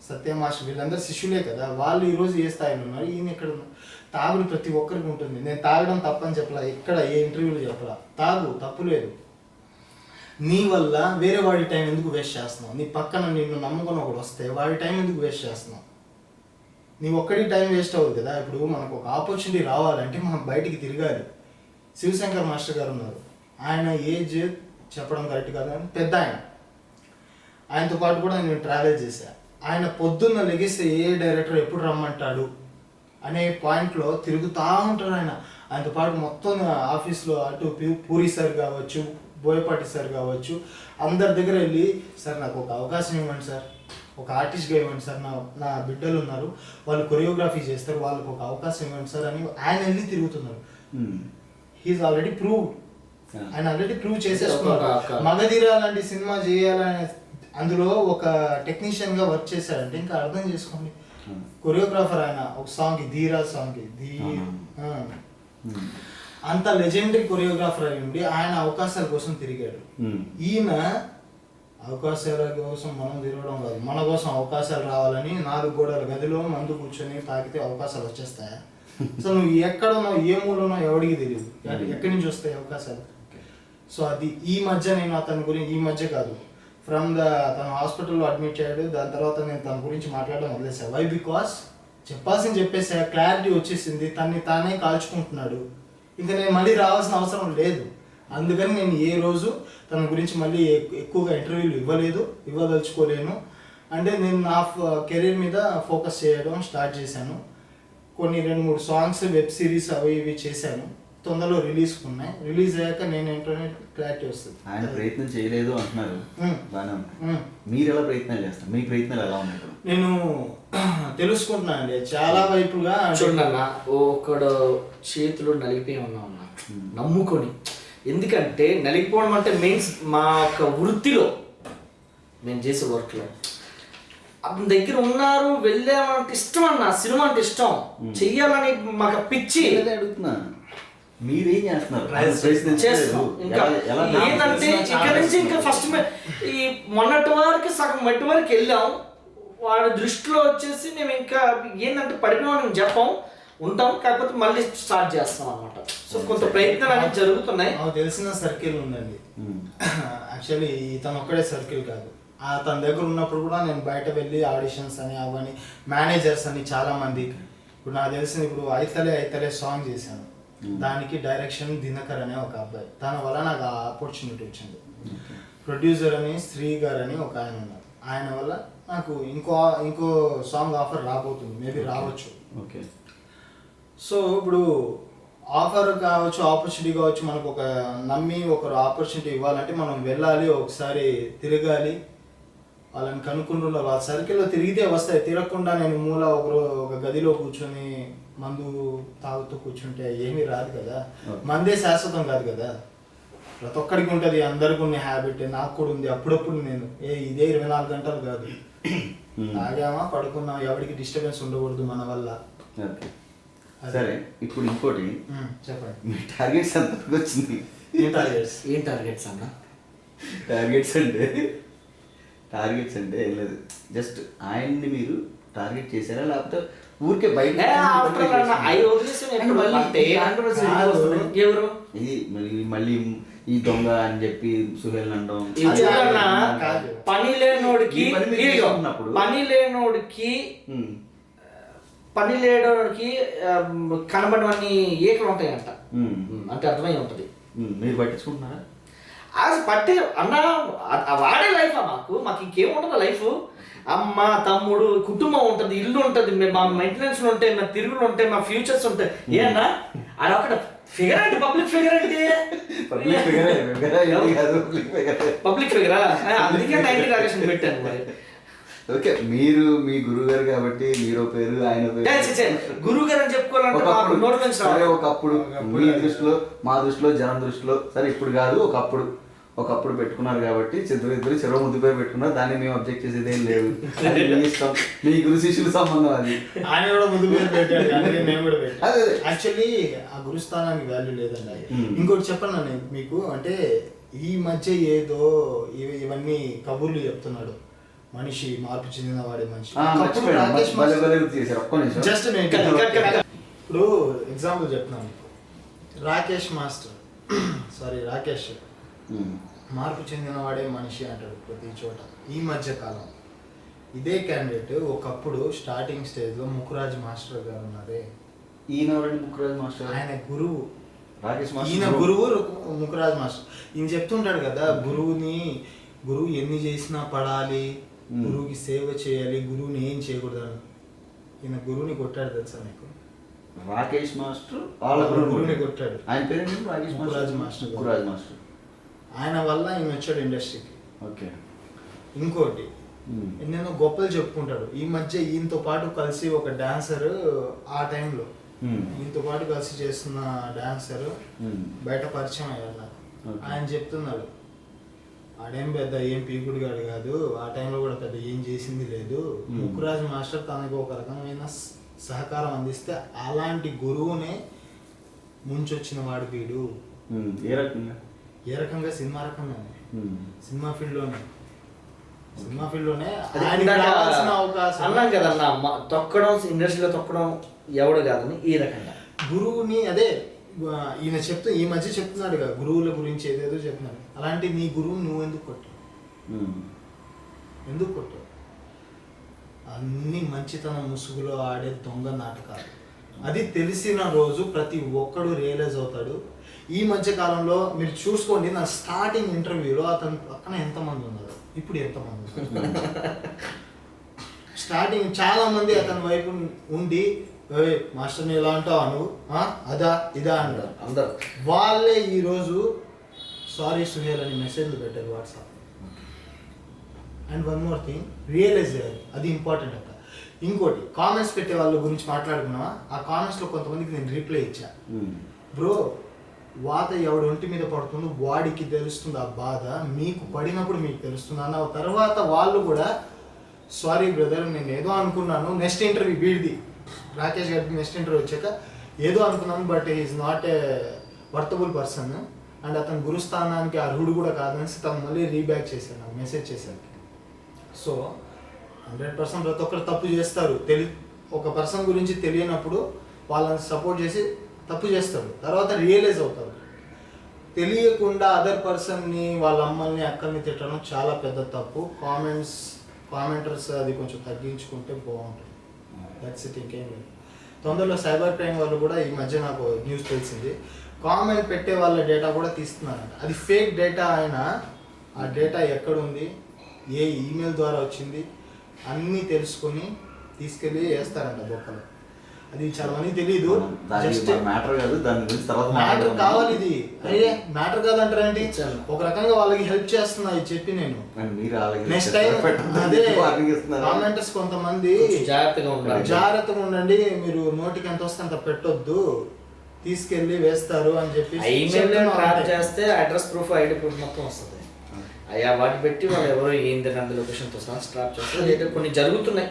సత్య మాస్టర్, వీళ్ళందరూ శిష్యులే కదా, వాళ్ళు ఈరోజు ఏ స్థాయిలో ఉన్నారు, ఈయన ఎక్కడ ఉన్నారు. తాగుడు ప్రతి ఒక్కరికి ఉంటుంది. నేను తాగడం తప్పని చెప్పలా, ఎక్కడ ఏ ఇంటర్వ్యూలో చెప్పలా. తాగు, తప్పు లేదు. నీ వల్ల వేరే వాడి టైం ఎందుకు వేస్ట్ చేస్తున్నావు? నీ పక్కన నిన్ను నమ్ముకుని ఒకడు వస్తే వాడి టైం ఎందుకు వేస్ట్ చేస్తున్నావు? నీ ఒక్కడి టైం వేస్ట్ అవ్వదు కదా. ఇప్పుడు మనకు ఒక ఆపర్చునిటీ రావాలంటే మనం బయటికి తిరగాలి. శివశంకర్ మాస్టర్ గారు ఉన్నారు, ఆయన ఏజ్ చెప్పడం కరెక్ట్ కాదు కానీ పెద్ద ఆయనతో పాటు కూడా నేను ట్రావెల్ చేశాను. ఆయన పొద్దున్న లెగిస్తే ఏ డైరెక్టర్ ఎప్పుడు రమ్మంటాడు అనే పాయింట్లో తిరుగుతూ ఉంటారు. ఆయనతో పాటు మొత్తం ఆఫీస్లో అటు పూరి సార్ కావచ్చు, బోయపాటి సార్ కావచ్చు, అందరి దగ్గర వెళ్ళి సార్ నాకు ఒక అవకాశం ఇవ్వండి సార్, ఒక ఆర్టిస్ట్గా ఇవ్వండి సార్, నా బిడ్డలు ఉన్నారు, వాళ్ళు కొరియోగ్రఫీ చేస్తారు, వాళ్ళకి ఒక అవకాశం ఇవ్వండి సార్ అని ఆయన వెళ్ళి తిరుగుతున్నారు. హీఈస్ ఆల్రెడీ ప్రూవ్, ఆయన ఆల్రెడీ ప్రూవ్ చేసేసుకున్నారు. మగధీర లాంటి సినిమా చేయాలనే అందులో ఒక టెక్నీషియన్గా వర్క్ చేశాడంటే ఇంకా అర్థం చేసుకోండి. కొరియోగ్రాఫర్ ఆయన ఒక సాంగ్కి, ధీరా సాంగ్కి అంత లెజెండరీ కొరియోగ్రాఫర్ అయి ఉండి ఆయన అవకాశాల కోసం తిరిగాడు. ఈయన అవకాశాల కోసం మనం తిరగడం కాదు, మన కోసం అవకాశాలు రావాలని 4 గోడల గదిలో మందు కూర్చొని తాకితే అవకాశాలు వచ్చేస్తాయా? అసలు నువ్వు ఎక్కడున్నావు, ఏ మూలనో ఎవడికి తెలియదు, ఎక్కడి నుంచి వస్తాయి అవకాశాలు. సో అది ఈ మధ్య నేను అతని గురించి, ఈ మధ్య కాదు, తను హాస్పిటల్లో అడ్మిట్ అయ్యాడు, దాని తర్వాత నేను తన గురించి మాట్లాడడం వదిలేసాను. వై? బికాస్ చెప్పాల్సింది చెప్పేసా, క్లారిటీ వచ్చేసింది, తన్ని తానే కాల్చుకుంటున్నాడు, ఇంకా నేను మళ్ళీ రావాల్సిన అవసరం లేదు. అందుకని నేను ఏ రోజు తన గురించి మళ్ళీ ఎక్కువగా ఇంటర్వ్యూలు ఇవ్వదలుచుకోలేను. అంటే నేను నా కెరీర్ మీద ఫోకస్ చేయడం స్టార్ట్ చేశాను. కొన్ని 2-3 సాంగ్స్ వెబ్ సిరీస్ అవి ఇవి చేశాను. తొందరలో ఉన్నాయి. రిలీజ్ అయ్యాక నేను ఏంటనే క్లారిటీ వస్తుంది. ఆయన ప్రయత్నం చేయలేదు అంటున్నారు, బాగానే ఉంది. మీరు ఎలా ప్రయత్నాలు చేస్తారు? మీ ప్రయత్నాలు ఎలా ఉన్నాయి? నేను తెలుసుకుంటున్నాను అండి చాలా వైపుగా. చూడండి అన్న, ఒకడు చేతులు నలిగిపోయి ఉన్నా నమ్ముకొని. ఎందుకంటే నలిగిపోవడం అంటే మీన్స్ మా యొక్క వృత్తిలో మేము చేసే వర్క్లో అతని దగ్గర ఉన్నారు, వెళ్ళామంటే ఇష్టం అన్న, సినిమా అంటే ఇష్టం, చెయ్యాలని మాకు పిచ్చి. అడుగుతున్నా, మీరేం చేస్తున్నారు? ఏంటంటే ఇక్కడ నుంచి ఇంకా ఫస్ట్ ఈ మొన్నటి వరకు సగం మట్టి వరకు వెళ్ళాం. వాడి దృష్టిలో వచ్చేసి మేము ఇంకా ఏంటంటే పడిపోయామని మేము చెప్పాం, ఉంటాం, కాకపోతే మళ్ళీ స్టార్ట్ చేస్తాం అనమాట. సో కొంత ప్రయత్నాలు అనేవి జరుగుతున్నాయి. తెలిసిన సర్కిల్ ఉందండి. యాక్చువల్లీ ఇతను ఒక్కడే సర్కిల్ కాదు, తన దగ్గర ఉన్నప్పుడు కూడా నేను బయట వెళ్ళి ఆడిషన్స్ అని అవని మేనేజర్స్ అని చాలా మంది. ఇప్పుడు నాకు తెలిసిన ఇప్పుడు అయితలే సాంగ్ చేశాను, దానికి డైరెక్షన్ దినకర్ అనే ఒక అబ్బాయి, తన వల్ల నాకు ఆ ఆపర్చునిటీ వచ్చింది. ప్రొడ్యూసర్ అని శ్రీ గారు అని ఒక ఆయన ఉన్నారు, ఆయన వల్ల నాకు ఇంకో సాంగ్ ఆఫర్ రాబోతుంది, మేబీ రావచ్చు. ఓకే. సో ఇప్పుడు ఆఫర్ కావచ్చు, ఆపర్చునిటీ కావచ్చు, మనకు ఒక నమ్మి ఒకరు ఆపర్చునిటీ ఇవ్వాలంటే మనం వెళ్ళాలి, ఒకసారి తిరగాలి, వాళ్ళని కనుక్కుంటున్న వాళ్ళ సర్కిల్లో తిరిగితే వస్తాయి. తిరగకుండా నేను మూల ఒక గదిలో కూర్చొని మందు తాగుతూ కూర్చుంటే ఏమీ రాదు కదా. మందే శాశ్వతం కాదు కదా, ప్రతి ఒక్కడికి ఉంటుంది, అందరికి ఉన్న హ్యాబిట్, నాకు కూడా ఉంది. అప్పుడప్పుడు నేను ఇదే 24 గంటలు కాదు, తాగామా పడుకున్నాం, ఎవరికి డిస్టర్బెన్స్ ఉండకూడదు మన వల్ల. సరే, ఇప్పుడు ఇంకోటి చెప్పండి, మీ టార్గెట్స్ ఎంతవరకు వచ్చింది? ఏం టార్గెట్స్ అన్న? టార్గెట్స్ అంటే ఏం లేదు, జస్ట్ ఆయన్ని మీరు టార్గెట్ చేశారా లేకపోతే ఊరికే బయట మళ్ళీ ఈ దొంగ అని చెప్పి సుహేల్ అనడం? పని లేనోడికి కనబడవన్నీ ఏకలు ఉంటాయంట, అంటే అర్థమై ఉంటుంది. మీరు పట్టించుకుంటున్నారా? పట్టే అన్న, వాడే లైఫ్ మాకు ఇంకేముంటుందా లైఫ్. అమ్మ, తమ్ముడు, కుటుంబం ఉంటుంది, ఇల్లు ఉంటుంది, మా మెయింటెనెన్స్ ఉంటాయి, మా తిరుగులు ఉంటాయి, మా ఫ్యూచర్స్ ఉంటాయి. ఏమన్నా అదొకటి ఫిగర్ అంటే పబ్లిక్ ఫిగర్ అంటే పబ్లిక్ ఫిగరా, అందుకే 90 రాకేషన్ పెట్టాను. మరి ఓకే, మీరు మీ గురువు గారు కాబట్టి మీరు పేరు, ఆయన పేరు గురువు గారు అని చెప్పుకోవాలంటే ఒకప్పుడు మీ దృష్టిలో, మా దృష్టిలో, జనం దృష్టిలో, సరే ఇప్పుడు కాదు, ఒకప్పుడు పెట్టుకున్నారు కాబట్టి ఇద్దరు చెరవ ముద్దు పేరు పెట్టుకున్నారు, దాన్ని మేము అబ్జెక్ట్ చేసేది ఏం లేదు. మీ గురు శిష్యుల సంబంధం అది. ఆయన కూడా ముద్దు పేరు పెట్టాడు, మేము కూడా పెట్టాం. యాక్చువల్లీ ఆ గురుస్థానానికి వాల్యూ లేదండి. ఇంకోటి చెప్పండి మీకు, అంటే ఈ మధ్య ఏదో ఇవన్నీ కబుర్లు చెప్తున్నాడు, మనిషి మార్పు చెందిన వాడే మనిషి. జస్ట్ ఇప్పుడు ఎగ్జాంపుల్ చెప్తున్నాను, రాకేష్ మార్పు చెందిన వాడే మనిషి అంటాడు ప్రతి చోట. ఈ మధ్య కాలం ఇదే క్యాండిడేట్ ఒకప్పుడు స్టార్టింగ్ స్టేజ్లో ముకురాజ్ మాస్టర్ గారు ఉన్నారే, ముకురాజ్ మాస్టర్ ఆయన గురువు, రాకేష్ ఈయన గురువు ముకురాజ్ మాస్టర్. ఈయన చెప్తుంటాడు కదా, గురువు ఎన్ని చేసినా పడాలి, గురువుకి సేవ చేయాలి, గురువుని ఏం చేయకూడదు. ఈయన గురువుని కొట్టాడు తెలుసా మీకు? రాకేష్ మాస్టర్ గురువుని కొట్టాడు. ఆయన పేరు ముకురాజ్ మాస్టర్. ఆయన వల్ల ఈయన వచ్చాడు ఇండస్ట్రీకి. ఓకే. ఇంకోటి ఎన్నెన్నో గొప్పలు చెప్పుకుంటాడు. ఈ మధ్య ఈయనతో పాటు కలిసి ఒక డాన్సర్, ఆ టైంలో ఈయనతో పాటు కలిసి చేస్తున్న డాన్సర్ బయట పరిచయం అయ్యాడు నాకు. ఆయన చెప్తున్నాడు, ఆడేం పెద్ద ఏం పీకుడు గాడు కాదు, ఆ టైంలో కూడా పెద్ద ఏం చేసింది లేదు, ముకురాజ్ మాస్టర్ తనకు ఒక రకమైన సహకారం అందిస్తే అలాంటి గురువునే ముంచొచ్చిన వాడు వీడు. ఏ రకంగా? సినిమా రకంగానే, సినిమా ఫీల్డ్లోనే అవకాశం అన్నాం కదన్నా, తొక్కడం ఇండస్ట్రీలో తొక్కడం ఎవడు కాదని ఈ రకంగా గురువుని. అదే ఈయన ఈ మధ్య చెప్తున్నాడు కదా, గురువుల గురించి ఏదేదో చెప్తున్నాడు. అలాంటి నీ గురువు నువ్వు ఎందుకు కొట్టావు? అన్ని మంచితనం ముసుగులో ఆడే దొంగ నాటకాలు. అది తెలిసిన రోజు ప్రతి ఒక్కడు రియలైజ్ అవుతాడు. ఈ మధ్య కాలంలో మీరు చూసుకోండి, నా స్టార్టింగ్ ఇంటర్వ్యూలో అతని పక్కన ఎంతమంది ఉన్నారు, ఇప్పుడు ఎంతమంది ఉన్నారు? స్టార్టింగ్ చాలా మంది అతని వైపు ఉండి మాస్టర్ని ఎలా అంటావు నువ్వు అదా ఇదా అంటారు అందరు. వాళ్ళే ఈరోజు సారీ సుహేల్ అని మెసేజ్లు పెట్టారు WhatsApp. And one more thing realize చేయాలి, అది ఇంపార్టెంట్ అక్క. ఇంకోటి కామెంట్స్ పెట్టే వాళ్ళ గురించి మాట్లాడుకున్నావా, ఆ కామెంట్స్లో కొంతమందికి నేను రిప్లై ఇచ్చా. బ్రో వాత ఎవడు ఒంటి మీద పడుతుందో వాడికి తెలుస్తుంది ఆ బాధ, మీకు పడినప్పుడు మీకు తెలుస్తుంది అన్న తర్వాత వాళ్ళు కూడా సారీ బ్రదర్ నేను ఏదో అనుకున్నాను, నెక్స్ట్ ఇంటర్వ్యూ వీడిది రాకేష్ గారికి నెక్స్ట్ ఇంటర్వ్యూ వచ్చాక ఏదో అనుకున్నాను but is not A worthable person and అతను గురుస్థానానికి అర్హుడు కూడా కాదని తను మళ్ళీ రీబ్యాక్ చేశాను, నాకు మెసేజ్ చేశాను. సో 100% ప్రతి ఒక్కరు తప్పు చేస్తారు, ఒక పర్సన్ గురించి తెలియనప్పుడు వాళ్ళని సపోర్ట్ చేసి తప్పు చేస్తారు, తర్వాత రియలైజ్ అవుతారు. తెలియకుండా అదర్ పర్సన్ని వాళ్ళ అమ్మల్ని అక్కల్ని తిట్టడం చాలా పెద్ద తప్పు. కామెంటర్స్ అది కొంచెం తగ్గించుకుంటే బాగుంటుంది. దట్స్ ఇట్, ఇంకేం లేదు. తొందరలో సైబర్ క్రైమ్ వాళ్ళు కూడా ఈ మధ్య నాకు న్యూస్ తెలిసింది, కామెంట్ పెట్టే వాళ్ళ డేటా కూడా తీస్తున్నారంట. అది ఫేక్ డేటా అయినా ఆ డేటా ఎక్కడుంది, ఏ ఈమెయిల్ ద్వారా వచ్చింది అన్నీ తెలుసుకొని తీసుకెళ్ళి వేస్తారంట బొక్కలు. అది చాలా మంది తెలియదు, జస్ట్ మ్యాటర్ కాదు, దాని గురించి తర్వాత మ్యాటర్ కావాలి. ఇది అయ్యే మ్యాటర్ కాదంటారేంటి, ఒక రకంగా వాళ్ళకి హెల్ప్ చేస్తున్నా ఇది చెప్పి నేను. నెక్స్ట్ టైం అదే కామెంటర్స్ కొంతమంది జాగ్రత్తగా ఉండండి, మీరు నోటికి ఎంత వస్తే అంత పెట్టొద్దు, తీసుకెళ్ళి వేస్తారు అని చెప్పి చేస్తే అడ్రస్ ప్రూఫ్ ఐడి ప్రూఫ్ మొత్తం వస్తుంది. అయ్యా వాటి పెట్టి వాళ్ళు ఎవరో ఏంటి అంత లొకేషన్తో సహా స్టాప్ చేస్తారు. కొన్ని జరుగుతున్నాయి.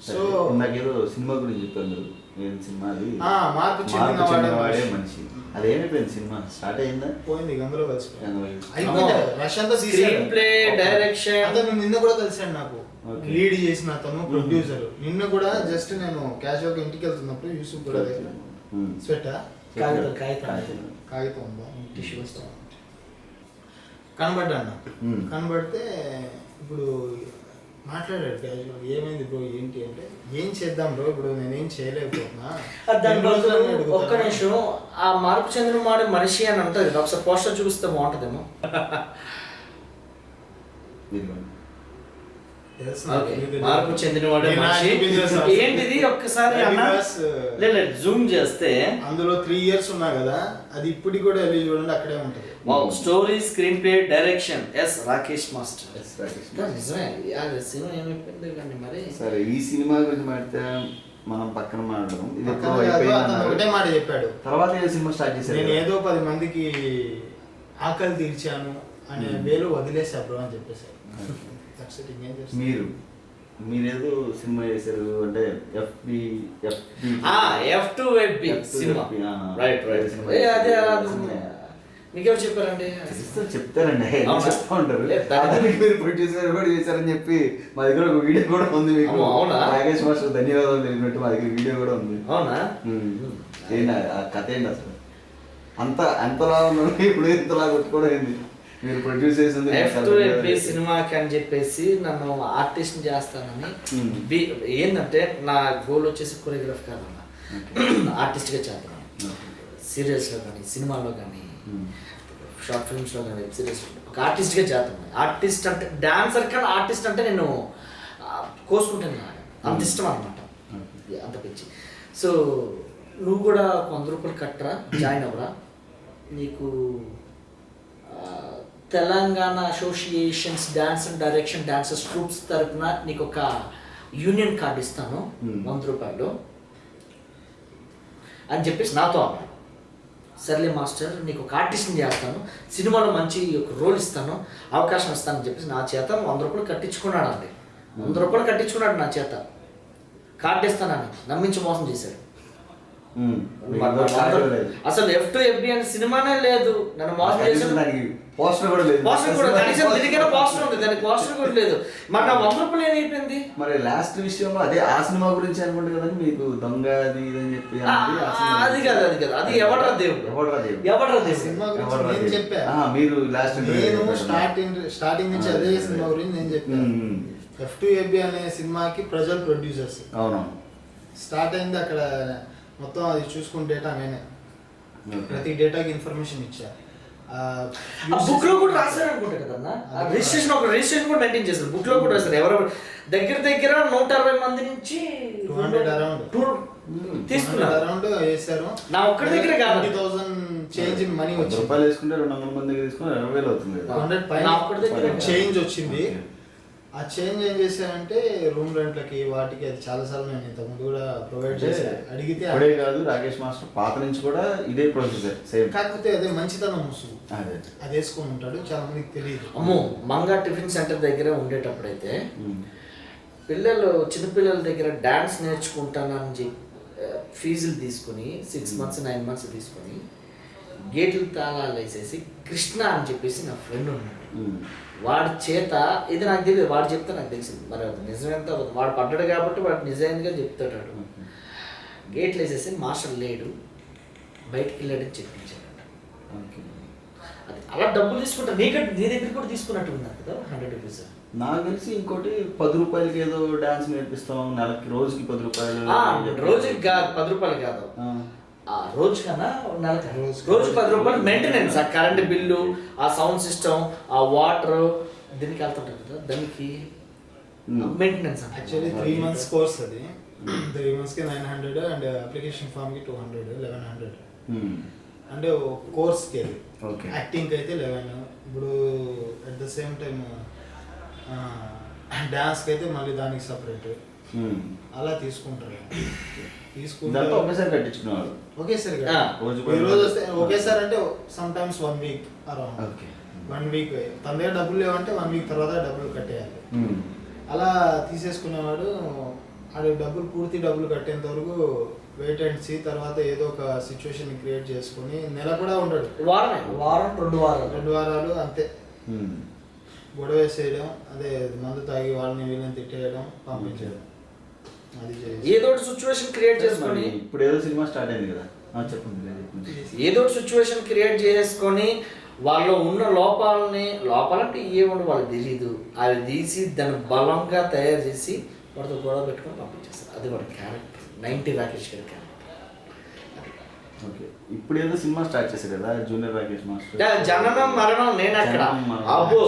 సో నాకేదో సినిమా గురించి చెప్పారు మీరు, ఏం సినిమా అది? మార్పు చెందినవాడే మనిషి. అది ఏమైపోయింది, సినిమా స్టార్ట్ అయిందా? పోయింది, గంగలో స్క్రీన్ ప్లే డైరెక్షన్. అతను నిన్న కూడా కలిసాడు నాకు, లీడ్ చేసిన అతను ప్రొడ్యూసర్. నిన్న కూడా జస్ట్ నేను క్యాజువల్గా ఇంటికి వెళ్తున్నప్పుడు యూసుఫ్ కూడా స్వెట్ కాగితం ఉందా టిష్యూ వస్తా కనబడ్డా అన్న. కనబడితే ఇప్పుడు మాట్లాడాడు క్యాజువల్, ఏమైంది బ్రో ఏంటి అంటే, ఏం చేద్దాం బ్రో ఇప్పుడు నేనేం చేయలేకపోతున్నా. ఒక్క నిమిషం, ఆ మార్పు చెందిన వాడు మనిషి అని అంటుంది, ఒకసారి పోస్టర్ చూపిస్తే బాగుంటుందేమో. మార్పు చెందినవాడు ఏంటిది ఒక్కసారి జూమ్ చేస్తే అందులో 3 years ఉన్నా కదా, అది ఇప్పటికి కూడా వెళ్ళి చూడండి అక్కడే ఉంటుంది. స్టోరీ స్క్రీన్ ప్లే డైరెక్షన్ ఎస్ రాకేష్ మాస్టర్. నిజమే సినిమా ఏమైపోయింది కానీ మరి. సరే ఈ సినిమా గురించి మాట్లాడితే మనం పక్కన మాట్లాడడం, ఒకటే మాట చెప్పాడు. తర్వాత ఏ సినిమా స్టార్ట్ చేశారు? నేను ఏదో 10 మందికి ఆకలి తీర్చాను అనే వేలు వదిలేసా బ్రో అని చెప్పేసారు. మీరేదో సినిమా చేశారు అంటే F2FB సినిమా. రైట్ అదే అలా మీకేమో చెప్పారండి? చెప్తారండి, చెప్తా ఉంటారు. మీరు ప్రొడ్యూసర్ కూడా చేశారని చెప్పి మా దగ్గర ఒక వీడియో కూడా ఉంది మీకు. అవునా? రాకేష్ మాస్టర్ ధన్యవాదాలు తెలిపినట్టు మా దగ్గర వీడియో కూడా ఉంది. అవునా? ఏంటి ఆ కథ ఏంటి అసలు? అంతలా ఉన్నాను ఇప్పుడు ఇంతలా కొట్టుకోవడం ఏంది? మీరు ప్రొడ్యూస్ చేసింది F2FB సినిమాకి అని చెప్పేసి నన్ను ఆర్టిస్ట్ చేస్తానని. ఏంటంటే నా గోల్ వచ్చేసి కొరియోగ్రాఫ్ కాదన్న, ఆర్టిస్ట్గా చేస్తాను. సీరియల్స్లో కానీ సినిమాలో కానీ షార్ట్ ఫిల్మ్స్లో కానీ వెబ్ సిరీస్లో ఒక ఆర్టిస్ట్గా చేస్తాను. ఆర్టిస్ట్ అంటే డాన్సర్ కానీ ఆర్టిస్ట్ అంటే నేను కోసుకుంటాను, అంత ఇష్టం అనమాట, అంత పిచ్చి. సో నువ్వు కూడా ₹100 కట్టరా, జాయిన్ అవ్వరా, నీకు Telangana associations dance and direction dancers troops తరఫున నీకు ఒక యూనియన్ కార్డు ఇస్తాను ₹100 అని చెప్పేసి నాతో అన్నాడు. సర్లే మాస్టర్ నీకు ఒక ఆర్టిస్ట్ని చేస్తాను, సినిమాలో మంచి ఒక రోల్ ఇస్తాను, అవకాశం ఇస్తానని చెప్పేసి నా చేత ₹100 కట్టించుకున్నాడు అండి. ₹100 కట్టించుకున్నాడు నా చేత, కార్డు ఇస్తానని నమ్మించి మోసం చేశాడు. అసలు F2FB అనే సినిమానే లేదు, నన్ను మోసం చేశాడు. పోస్టర్ కూడా లేదు, కనీసం దీనికైనా పోస్టర్ ఉంది, దానికి పోస్టర్ కూడా లేదు. మరి నా ₹100 ఏమైపోయింది? మరి లాస్ట్ విషయంలో అదే ఆ సినిమా గురించి అనుకుంటే కదండి మీకు దొంగ అది ఇదని చెప్పి. అది కాదు అది ఎవడ్రా దేవుడు సినిమా గురించి నేను చెప్పా. మీరు లాస్ట్ నేను స్టార్టింగ్ నుంచి అదే సినిమా గురించి నేను చెప్పాను. F2FB అనే సినిమాకి ప్రజలు ప్రొడ్యూసర్స్. అవునవును, స్టార్ట్ అయింది అక్కడ మొత్తం అది చూసుకున్న డేటా నేనే, ప్రతి డేటాకి ఇన్ఫర్మేషన్ ఇచ్చా. బుక్ లో కూడా రాశారు అనుకుంటా కదన్నా, రిజిస్ట్రేషన్ కూడా మెయింటైన్ చేశారు, బుక్ లో కూడా రాశారు. ఎవరు దగ్గర 160 మంది నుంచి 200 అరౌండ్ తీసుకున్నారు అరౌండ్ వేసారు. నా ఒక్కడి దగ్గర కాదు, 20,000 చేంజ్ ఇన్ మనీ వచ్చింది. రూపాయలు వేసుకుంటే 200 మంది దగ్గర తీసుకుని 20,000 అవుతుంది. 100 పైన నా ఒక్కడి దగ్గర చేంజ్ వచ్చింది. ఆ చేంజ్ ఏం చేశారంటే రూమ్ రెంట్లకి వాటికి అది చాలా సార్లు నేను ఇంతకుముందు కూడా ప్రొవైడ్ చేశాను. అడిగితే అప్పుడే కాదు, రాకేష్ మాస్టర్ పాత నుంచి కూడా ఇదే ప్రొసీజర్ సేమ్. కాకపోతే అదే మంచితనం ముసుగు అదే అది వేసుకొని ఉంటాడు, చాలా మందికి తెలియదు. అమ్మో మంగా టిఫిన్ సెంటర్ దగ్గర ఉండేటప్పుడైతే పిల్లలు చిన్నపిల్లల దగ్గర డాన్స్ నేర్చుకుంటానని చెప్పి ఫీజులు తీసుకుని 6 months 9 months తీసుకొని గేట్లు తాళాలు వేసేసి కృష్ణ అని చెప్పేసి నా ఫ్రెండ్ ఉన్నాడు, వాడి చేత ఇది నాకు తెలియదు, వాడు చెప్తే నాకు తెలిసింది, మరి అది నిజమెంత వాడు పడ్డాడు కాబట్టి వాడు నిజాయితీగా చెప్తాడు. గేట్లు వేసేసి మాస్టర్ లేడు బయటికి వెళ్ళాడని చెప్పించాడు. అది అలా డబ్బులు తీసుకుంటా నీ దగ్గర కూడా తీసుకున్నట్టు ఉన్నారు కదా 100 rupees. నాకు తెలిసి ఇంకోటి 10 రూపాయలకి ఏదో డాన్స్ నేర్పిస్తాం, నెలకి రోజుకి 10 రూపాయలు. రోజుకి కాదు 10 రూపాయలు కాదు, ఆ రోజు కన్నా నెలకి రోజు 10 రూపాయలు మెయింటెనెన్స్, ఆ కరెంట్ బిల్లు, ఆ సౌండ్ సిస్టమ్, ఆ వాటర్ దీనికి వెళ్తుంటారు కదా, దానికి మెయింటెనెన్స్. యాక్చువల్లీ 3 months కోర్స్ అది. 3 monthsకి 900 అండ్ అప్లికేషన్ ఫామ్కి 200, 1100 అంటే కోర్స్కి అది. యాక్టింగ్కి అయితే 11. ఇప్పుడు అట్ ద సేమ్ టైమ్ డాన్స్కి అయితే మళ్ళీ దానికి సపరేట్ అలా తీసుకుంటారు. తీసుకుంటే ఒకేసారి కట్టించుకునేవాళ్ళు. ఒకేసారి ఈ రోజు వస్తే ఒకేసారి అంటే some times 1 week around 1 week తన దగ్గర డబ్బులు లేవంటే 1 week తర్వాత డబ్బులు కట్టేయాలి. అలా తీసేసుకునేవాడు. అది పూర్తి డబ్బులు కట్టేంత వరకు వెయిట్ అండ్ సీ, తర్వాత ఏదో ఒక సిచ్యువేషన్ క్రియేట్ చేసుకుని నెల కూడా ఉండడు, వారం 2 వారాలు అంతే. గొడవ వేసేయడం, అదే మందు తాగి వాళ్ళని వీళ్ళని తిట్టేయడం, పంపించేయడం, అది ఏదో సిచ్యువేషన్ క్రియేట్ చేసుకొని. ఇప్పుడు ఏదో సినిమా స్టార్ట్ అయింది కదా, చెప్పండి. ఏదో సిచ్యువేషన్ క్రియేట్ చేసుకొని వాళ్ళు ఉన్న లోపాలంటే ఏముండవు వాళ్ళకి తెలీదు, అవి తీసి దాన్ని బలంగా తయారు చేసి వాడితో గొడవ పెట్టుకొని పంపించేస్తారు. అది వాడి క్యారెక్టర్, 90 రాకేష్ గారి క్యారెక్టర్. ఓకే, ఇప్పుడు ఏదో సినిమా స్టార్ట్ చేశారు కదా జూనియర్ రాకేష్ మాస్టర్, జననం మరణం నేను అక్కడ. అబ్బో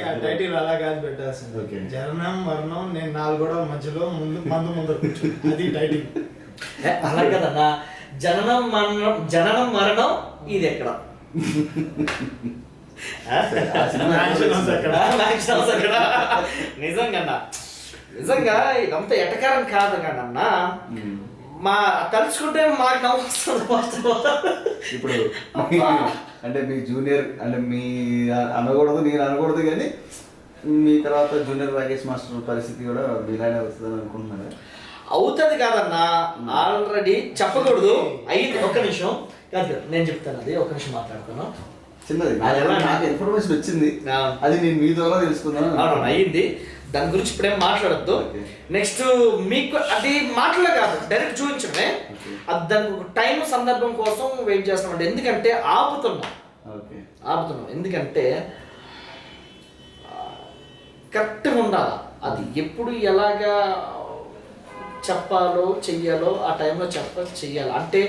ఆ టైటిల్ అలా కాదు పెట్టాల్సింది. జననం మరణం నేను 4 గొడవల మధ్యలో ముందు కూర్చుంది, అది టైటిల్. అలా కదన్నా, జననం మరణం ఇది ఎక్కడ నిజంగా ఇదంతా ఎటకారం కాదు కదన్నా, మా తలుచుకుంటే మాకు నవ్వుతుంది. ఇప్పుడు అంటే మీ జూనియర్ అంటే మీ అనకూడదు, నేను అనకూడదు, కానీ మీ తర్వాత జూనియర్ రాకేష్ మాస్టర్ పరిస్థితి కూడా మీలానే వస్తుందని అనుకుంటున్నారా? అవుతుంది కాదన్నా, ఆల్రెడీ చెప్పకూడదు అయింది. ఒక్క నిమిషం కాదు, నేను చెప్తాను, అది ఒక్క నిమిషం మాట్లాడుతాను. చిన్నది నాకు ఇన్ఫర్మేషన్ వచ్చింది, అది నేను మీ ద్వారా తెలుసుకున్నాను. అవును అయ్యింది, దాని గురించి ఇప్పుడేం మాట్లాడద్దు. నెక్స్ట్ మీకు అది మాటలే కాదు, డైరెక్ట్ చూపించడమే. అది దానికి ఒక టైం సందర్భం కోసం వెయిట్ చేస్తామంటే, ఎందుకంటే ఆపుతున్నాం. ఎందుకంటే కరెక్ట్గా ఉండాలి, అది ఎప్పుడు ఎలాగా చెప్పాలో చెయ్యాలో ఆ టైంలో చెయ్యాలి, అంటే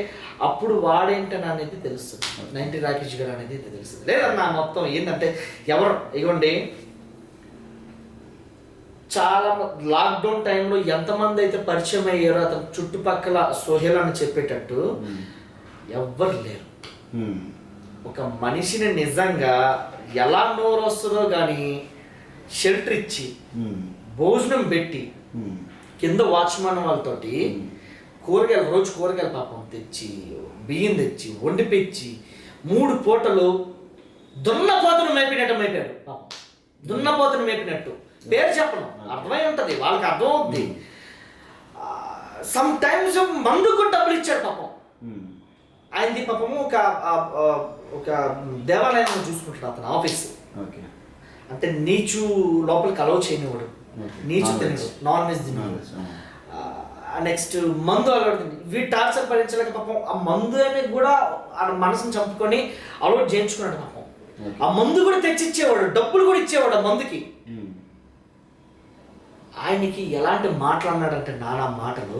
అప్పుడు వాడేంటని అనేది తెలుస్తుంది. 90 రాకేష్ గారు అనేది తెలుస్తుంది. లేదన్నా మొత్తం ఏంటంటే ఎవరు ఇవ్వండి, చాలా లాక్డౌన్ టైంలో ఎంతమంది అయితే పరిచయం అయ్యారో అతను చుట్టుపక్కల సోహెల్ అని చెప్పేటట్టు ఎవ్వరు లేరు. ఒక మనిషిని నిజంగా ఎలా నోరు వస్తుందో కానీ షెల్టర్ ఇచ్చి భోజనం పెట్టి కింద వాచ్మెన్ వాళ్ళతోటి రోజు కూరగాయలు పాపం తెచ్చి బియ్యం తెచ్చి వండిపెచ్చి 3 పూటలు దున్నపోతును మేపినట్టు మేపాడు పాపం. దున్నపోతును మేపినట్టు, పేరు చెప్పను, అర్థమై ఉంటుంది వాళ్ళకి, అర్థం అవుద్ది. సమ్ టైమ్స్ మందుకు డబ్బులు ఇచ్చాడు పాపం. ఆయనది పాపము ఒక దేవాలయంలో చూసుకుంటాడు అతను ఆఫీస్. అంటే నీచు లోపలికి అలౌ చేయనివాడు, నీచు తినడు, నాన్ వెజ్ తినడు. నెక్స్ట్ మందు అలవాటు, వీటి టార్చర్ భరించలేక పాపం ఆ మందు అనేది కూడా ఆ మనసుని చంపుకొని అలవాటు చేయించుకున్నాడు పాపం. ఆ మందు కూడా తెచ్చిచ్చేవాడు, డబ్బులు కూడా ఇచ్చేవాడు ఆ మందుకి. ఆయనకి ఎలాంటి మాటలు అన్నాడంటే నానా మాటలు.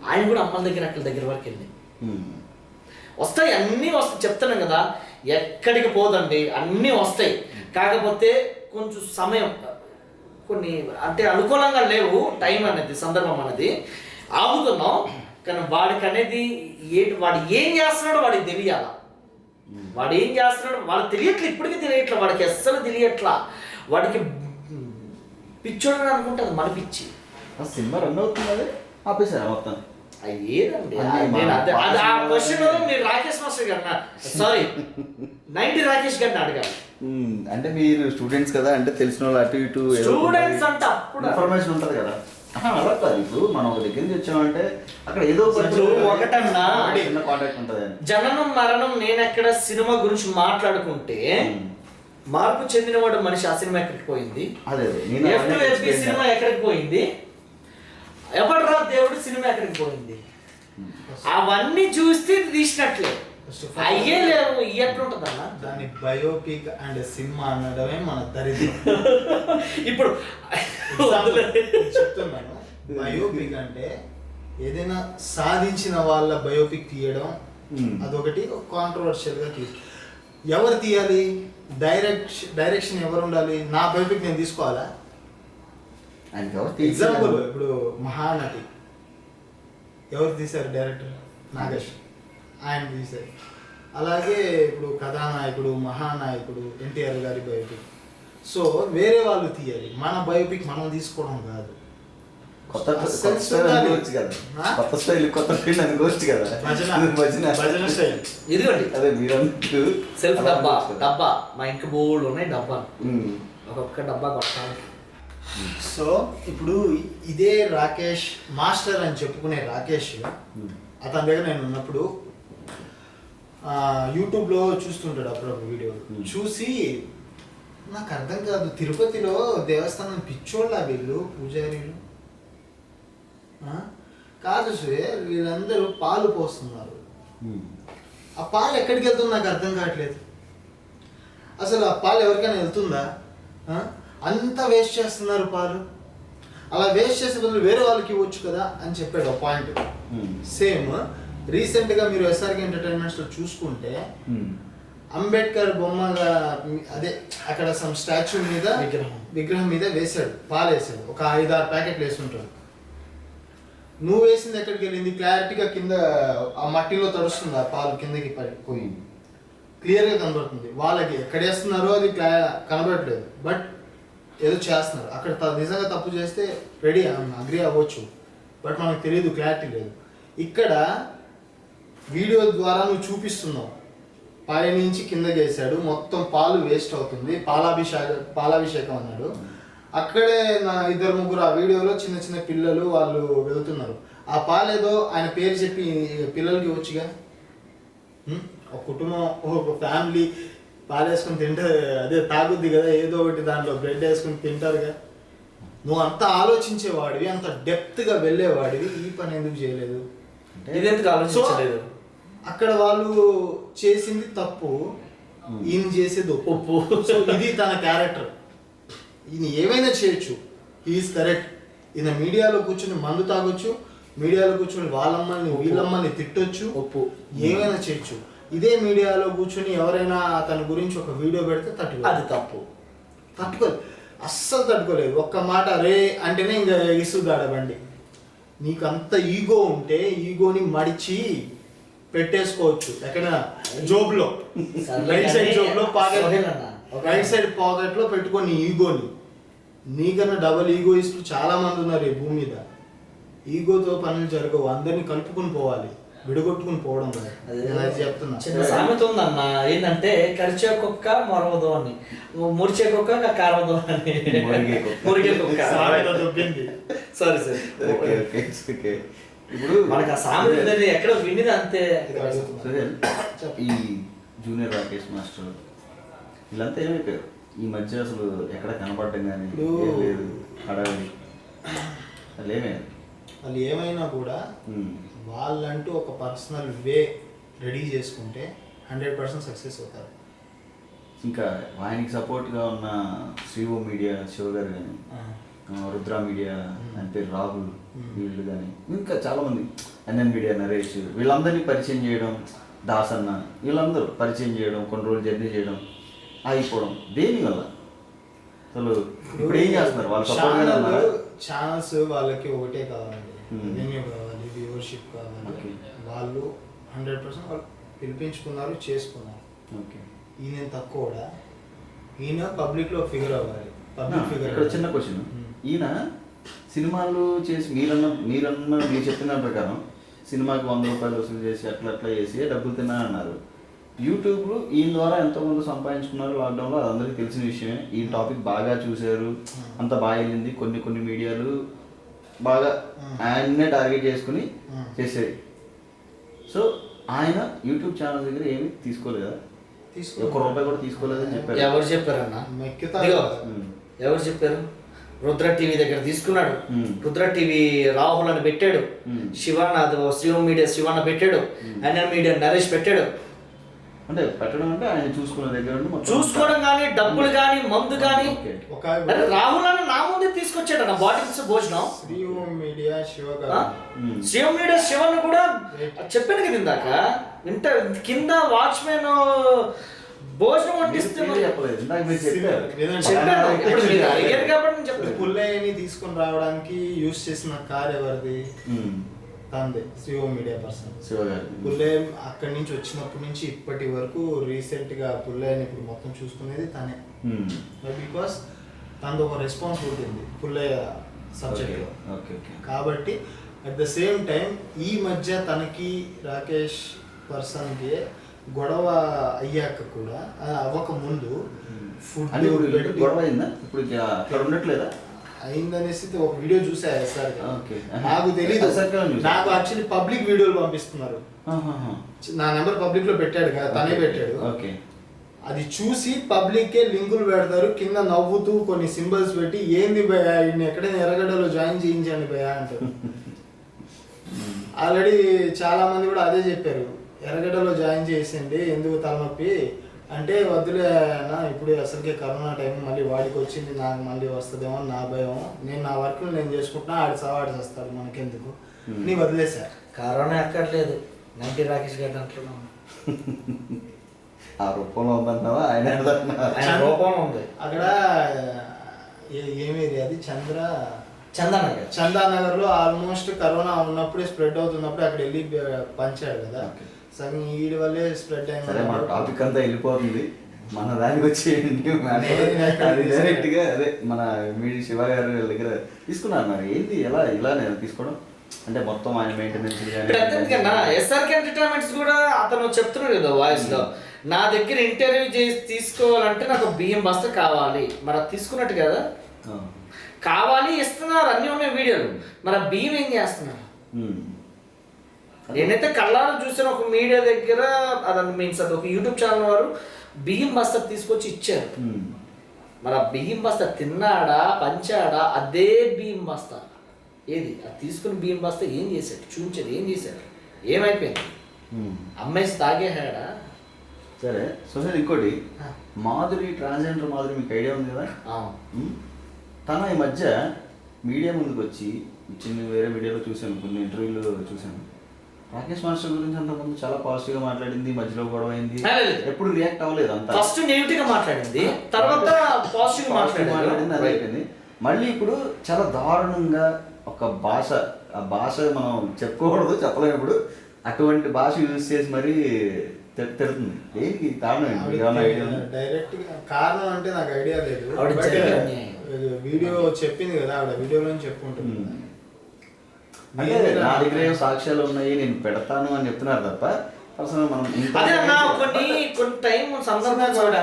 ఆయన కూడా అమ్మల దగ్గర అక్కల దగ్గర వరకు వెళ్ళి వస్తాయి, అన్నీ వస్తాయి, చెప్తున్నాం కదా, ఎక్కడికి పోదండి, అన్నీ వస్తాయి. కాకపోతే కొంచెం సమయం, కొన్ని అంటే అనుకూలంగా లేవు, టైం అనేది, సందర్భం అనేది, ఆగుతున్నాం. కానీ వాడికి అనేది వాడు ఏం చేస్తున్నాడో వాడికి తెలియాల. వాడు ఏం చేస్తున్నాడు వాడికి తెలియట్లే, ఇప్పటికీ తెలియట్లా, వాడికి అస్సలు తెలియట్లా. వాడికి పిచ్చోడని అనుకుంటుంది, మన పిచ్చి. సినిమా రన్ అవుతుంది, ఆపేసారా మొత్తం? ఏదండి ఆ క్వశ్చన్ మీరు రాకేష్ మాస్టర్ గారు, సారీ 90 రాకేష్ గారిని అడగాలి. అంటే మీరు స్టూడెంట్స్ కదా, అంటే తెలిసిన వాళ్ళు అటు ఇటు స్టూడెంట్స్ అంటే అప్పుడు ఇన్ఫర్మేషన్ ఉంటుంది కదా. అలా కాదు, ఇప్పుడు మనం ఒక దగ్గర నుంచి వచ్చామంటే అక్కడ ఏదో ఒకటన్నా చిన్న కాంటాక్ట్ ఉంటుంది. జననం మరణం నేనెక్కడ సినిమా గురించి మాట్లాడుకుంటే మార్పు చెందినవాడు మనిషి, ఆ సినిమా ఎక్కడికి పోయింది? అదే సినిమా ఎక్కడికి పోయింది? ఎవడరా దేవుడు సినిమా ఎక్కడికి పోయింది? అవన్నీ చూస్తే తీసినట్లే అయ్యే లేవు. ఎట్లుంటుంది అన్న దాన్ని బయోపిక్ అండ్ సినిమా అనడమే మన దరిద్రం. ఇప్పుడు చెప్తున్నాను, బయోపిక్ అంటే ఏదైనా సాధించిన వాళ్ళ బయోపిక్ తీయడం అదొకటి కాంట్రవర్షియల్ గా ఎవరు తీయాలి? డైరెక్షన్ ఎవరు ఉండాలి? నా బయోపిక్ నేను తీసుకోవాలా? ఎగ్జాంపుల్ ఇప్పుడు మహానటి ఎవరు తీశారు? డైరెక్టర్ నాగేష్, ఆయన తీశారు. అలాగే ఇప్పుడు కథానాయకుడు మహానాయకుడు ఎన్టీఆర్ గారి బయోపిక్. సో వేరే వాళ్ళు తీయాలి, మన బయోపిక్ మనం తీసుకోవడం కాదు. కొత్త స్టైల్ అనుకోవచ్చు కదా, భజన స్టైల్. ఇదిగోండి అదే మీరంటూ సెల్ఫ్ డబ్బా మా ఇంక బోర్డు ఉన్నాయి, డబ్బా ఒక్కొక్క డబ్బా కొట్టాలి. సో ఇప్పుడు ఇదే రాకేష్ మాస్టర్ అని చెప్పుకునే రాకేష్, అతని దగ్గర నేను ఉన్నప్పుడు యూట్యూబ్లో చూస్తుంటాడు అప్పుడప్పుడు వీడియోలు. చూసి నాకు అర్థం కాదు, తిరుపతిలో దేవస్థానం పిచ్చోళ్ళ వీళ్ళు పూజారీలు కాదు సార్, వీళ్ళందరూ పాలు పోస్తున్నారు. ఆ పాలు ఎక్కడికి వెళ్తుందో నాకు అర్థం కావట్లేదు. అసలు ఆ పాలు ఎవరికైనా వెళ్తుందా? అంతా వేస్ట్ చేస్తున్నారు పాలు. అలా వేస్ట్ చేసే బదులు వేరే వాళ్ళకి ఇవ్వచ్చు కదా అని చెప్పాడు ఒక పాయింట్. సేమ్ రీసెంట్గా మీరు ఎస్ఆర్కే ఎంటర్టైన్మెంట్స్లో చూసుకుంటే అంబేద్కర్ బొమ్మగా అదే అక్కడ సమ్ స్టాచ్యూ మీద విగ్రహం మీద వేసాడు, పాలు వేసాడు. ఒక 5-6 ప్యాకెట్లు వేసుకుంటాడు. నువ్వు వేసింది ఎక్కడికి వెళ్ళింది? క్లారిటీగా కింద ఆ మట్టిలో తడుస్తుంది, ఆ పాలు కిందకి పోయి క్లియర్గా కనబడుతుంది. వాళ్ళకి ఎక్కడ వేస్తున్నారో అది కనబడట్లేదు, బట్ ఏదో చేస్తున్నారు. అక్కడ నిజంగా తప్పు చేస్తే రెడీ అగ్రి అవ్వచ్చు, బట్ మనకు తెలియదు, క్లారిటీ లేదు. ఇక్కడ వీడియో ద్వారా నువ్వు చూపిస్తున్నావు, పై నుంచి కిందకి వేసాడు, మొత్తం పాలు వేస్ట్ అవుతుంది, పాలాభిషేకం అన్నాడు. అక్కడే నా 2-3 ఆ వీడియోలో చిన్న చిన్న పిల్లలు వాళ్ళు వెళ్తున్నారు. ఆ పాలేదో ఆయన పేరు చెప్పి పిల్లలకి ఇవ్వచ్చుగా. ఒక కుటుంబం, ఒక ఫ్యామిలీ పాలేసుకొని తింటే అదే తాగుద్ది కదా, ఏదో ఒకటి దాంట్లో బ్రెడ్ వేసుకొని తింటారుగా. నువ్వు అంత ఆలోచించేవాడివి, అంత డెప్త్గా వెళ్ళేవాడివి, ఈ పని ఎందుకు చేయలేదు? అక్కడ వాళ్ళు చేసింది తప్పు, ఈయన చేసేది ఒప్పు. సో ఇది తన క్యారెక్టర్. ఈయన ఏమైనా చేయొచ్చు, ఈజ్ కరెక్ట్. ఈయన మీడియాలో కూర్చొని మందు తాగొచ్చు, మీడియాలో కూర్చొని వాళ్ళమ్మల్ని వీళ్ళమ్మల్ని తిట్టొచ్చు, ఒప్పు, ఏమైనా చేయొచ్చు. ఇదే మీడియాలో కూర్చొని ఎవరైనా అతని గురించి ఒక వీడియో పెడితే అది తప్పు. తట్టుకోలేదు, అస్సలు తట్టుకోలేదు. ఒక్క మాట రే అంటేనే ఇంకా ఇసుగాడబండి. నీకు అంత ఈగో ఉంటే ఈగోని మడిచి పెట్టేసుకోవచ్చు ఎక్కడ జోబ్లో, రైట్ సైడ్ జోబ్లో రైట్ సైడ్ పాకెట్లో పెట్టుకొని ఈగోని. నీకన్నా డబల్ ఈగోయిస్టులు చాలా మంది ఉన్నారు ఈ భూమి మీద. ఈగోతో పనులు జరగవు, అందరినీ కలుపుకుని పోవాలి, విడగొట్టుకుని పోవడం అది చెప్తున్నా. చిన్న సామెత ఉందన్న, ఏంటంటే కరిచే కుక్క మొరవదు అని, మురిచే కుక్క కారవదు అని, మురిగే కుక్క దొబ్బింది. సారీ సార్, ఇప్పుడు మనకి ఆ సామెత ఎక్కడ వినిది అంతే. ఈ జూనియర్ రాకేష్ మాస్టర్ వీళ్ళంతా ఏమైపోయారు ఈ మధ్య? అసలు ఎక్కడ కనపడటం కానీ లేదు, అడవి వాళ్ళు ఏమైనా కూడా వాళ్ళంటూ ఒక పర్సనల్ వే రెడీ చేసుకుంటే 100% సక్సెస్ అవుతారు. ఇంకా ఆయనకి సపోర్ట్గా ఉన్న శ్రీఓ మీడియా శివ గారు కానీ, రుద్ర మీడియా అని పేరు రాహుల్, వీళ్ళు కానీ ఇంకా చాలామంది, ఎన్ఎన్ మీడియా నరేష్, వీళ్ళందరినీ పరిచయం చేయడం, దాస్ అన్న వీళ్ళందరూ పరిచయం చేయడం, కొన్ని రోజులు జర్నీ చేయడం, అయిపోవడం దేనివల్ల? అసలు ఇప్పుడు ఏం చేస్తున్నారు వాళ్ళు? ఛానల్స్ వాళ్ళకి ఒకటే కావాలండి, రెవెన్యూ కావాలి, వ్యూవర్షిప్ కావాలి. వాళ్ళు 100% వాళ్ళు పిలిపించుకున్నారు, చేసుకున్నారు. ఈయన తక్కువ కూడా, ఈయన పబ్లిక్లో ఫిగర్ అవ్వాలి. Public figure. ఇక్కడ చిన్న క్వశ్చన్, ఈయన సినిమాలు చేసి మీరు చెప్పిన ప్రకారం సినిమాకి 100 రూపాయలు వసూలు చేసి అట్లా చేసి డబ్బులు తిన్నా అన్నారు. యూట్యూబ్లో ఈయన ద్వారా ఎంతోమంది సంపాదించుకున్నారు లాక్డౌన్లో, అది అందరికీ తెలిసిన విషయమే. ఈ టాపిక్ బాగా చూశారు, అంత బాగా వెళ్ళింది. కొన్ని మీడియాలు బాగా ఆయన్నే టార్గెట్ చేసుకుని చేసేది. సో ఆయన యూట్యూబ్ ఛానల్ దగ్గర ఏమి తీసుకోలేదా? ₹1 కూడా తీసుకోలేదని చెప్పారు. ఎవరు చెప్పారన్నా? ఎవరు చెప్పారు? రుద్ర టీవీ దగ్గర తీసుకున్నాడు. రుద్ర టీవీ రాహుల్ అని పెట్టాడు, శివం మీడియా శివన్న పెట్టాడు, అన్న మీడియా నరేష్ పెట్టాడు. అంటే పెట్టడం అంటే ఆయన చూసుకున్న దగ్గర చూసుకోవడం కానీ, డబ్బులు కానీ, మందు కానీ. రాహుల్ అన్న నా ముందే తీసుకొచ్చాడు అన్న బాటిల్స్ భోజనం. శివం మీడియా శివన్ కూడా చెప్పాను కదా ఇందాక, కింద వాచ్మెన్ భోజనం వడ్డిస్తే పుల్లయ్యని తీసుకుని రావడానికి యూజ్ చేసిన కార్ ఎవరిది? తందే, శివ మీడియా పర్సన్ పుల్లయ్య. అక్కడి నుంచి వచ్చినప్పటి నుంచి ఇప్పటి వరకు రీసెంట్ గా పుల్లయ్యని ఇప్పుడు మొత్తం చూసుకునేది తనే. బికాస్ తనది ఒక రెస్పాన్సిబిలిటీ ఉంది పుల్లయ్య సబ్జెక్ట్ లో. కాబట్టి అట్ ద సేమ్ టైం ఈ మధ్య తనకి రాకేష్ పర్సన్ కి గొడవ అయ్యాక కూడా అవ్వక ముందు ఫుడ్ గొడవ అయిందా? ఇప్పుడు అక్కడ ఉండట్లేదా? అయిందనేసి ఒక వీడియో చూసా సార్. నాకు తెలీదు, నాకు యాక్చువల్లీ పబ్లిక్ వీడియోలు పంపిస్తున్నారు. నా నెంబర్ పబ్లిక్ లో పెట్టాడు కదా, తనే పెట్టాడు. అది చూసి పబ్లిక్ లింకులు పెడతారు, కింద నవ్వుతూ కొన్ని సింబల్స్ పెట్టి ఏంది భయా ఎక్కడైనా ఎర్రగడ్డలో జాయిన్ చేయించండి భయా అంటారు. ఆల్రెడీ చాలా మంది కూడా అదే చెప్పారు, ఎర్రగడ్డలో జాయిన్ చేసేయండి, ఎందుకు తలనొప్పి అంటే వద్దులే అన్న, ఇప్పుడు అసలుకే కరోనా టైం మళ్ళీ వాడికి వచ్చింది, నాకు మళ్ళీ వస్తుందేమో నా భయం, నేను నా వర్క్ నేను చేసుకుంటున్నా, ఆడి వస్తాడు మనకెందుకు నీ వదిలేసా. కరోనా ఎక్కట్లేదు, 90 రాకేష్ గారి దాంట్లో ఆ రూపంలో ఉందంటావా? ఆయన రూపంలో ఉంది. అక్కడ ఏమేది అది చందానగర్. చందానగర్ లో ఆల్మోస్ట్ కరోనా ఉన్నప్పుడే స్ప్రెడ్ అవుతున్నప్పుడు అక్కడ వెళ్ళి పంచాడు కదా, సగం వీడి వల్లే స్ప్రెడ్ అయింది. మన టాపిక్ అంతా వెళ్ళిపోతుంది, మన దానికి వచ్చి డైరెక్ట్ గా అదే మన మీడి శివ గారి దగ్గర తీసుకున్నారు. మరి ఏంది ఇలా నేను తీసుకోవడం అంటే మొత్తం ఆయన మెయింటెనెన్స్ ఎస్ఆర్కే ఎంటర్టైన్మెంట్స్ కూడా అతను చెప్తున్నాడు కదా వాయిస్ లో, నా దగ్గర ఇంటర్వ్యూ చేసి తీసుకోవాలంటే నాకు బియ్యం బస్తా కావాలి. మరి అది తీసుకున్నట్టు కదా, కావాలి ఇస్తున్నారు, అన్నీ ఉన్నాయి వీడియోలు. మరి బియ్యం ఏం చేస్తున్నారు? నేనైతే కళ్ళారు చూసిన ఒక మీడియా దగ్గర, అదని మీన్స్ అది ఒక యూట్యూబ్ ఛానల్ వారు బియ్యం బస్తా తీసుకొచ్చి ఇచ్చారు. మరి ఆ బియ్యం బస్తా తిన్నాడా, పంచాడా? అదే బియ్యం బస్తా ఏది అది తీసుకుని బియ్యం బస్తా ఏం చేశాడు? చూపించాడు, ఏం చేశాడు? ఏమైపోయింది? అమ్మేసి తాగేసాడా? సరే సుహేల్, ఇంకోటి మాధురి, ట్రాన్స్జెండర్ మాధురి మీకు ఐడియా ఉంది కదా, తన ఈ మధ్య మీడియా ముందుకు వచ్చి చిన్న వేరే మీడియాలో చూశాను, కొన్ని ఇంటర్వ్యూలో చూశాను, రాకేష్ మాస్టర్ గురించి అంతకుముందు చాలా పాజిటివ్ గా మాట్లాడింది, మధ్యలో గొడవ అయింది, ఎప్పుడు రియాక్ట్ అవ్వలేదు. అంతా ఫస్ట్ నెగిటివ్ గా మాట్లాడింది, తర్వాత పాజిటివ్ మాట్లాడింది, అది అయిపోయింది. మళ్ళీ ఇప్పుడు చాలా దారుణంగా ఒక భాష, ఆ భాష మనం చెప్పుకోకూడదు, చెప్పలేనప్పుడు అటువంటి భాష యూజ్ చేసి మరీ తిడుతుంది. ఏంటి కారణం ఏంటి? డైరెక్ట్ గా కారణం అంటే నాకు ఐడియా లేదు. వీడియో చెప్పింది కదా ఆవిడ, వీడియోలో చెప్పుకుంటుంది. అంటే నా దగ్గర ఏం సాక్ష్యాలు ఉన్నాయి, నేను పెడతాను అని చెప్తున్నారు తప్ప అసలు మనం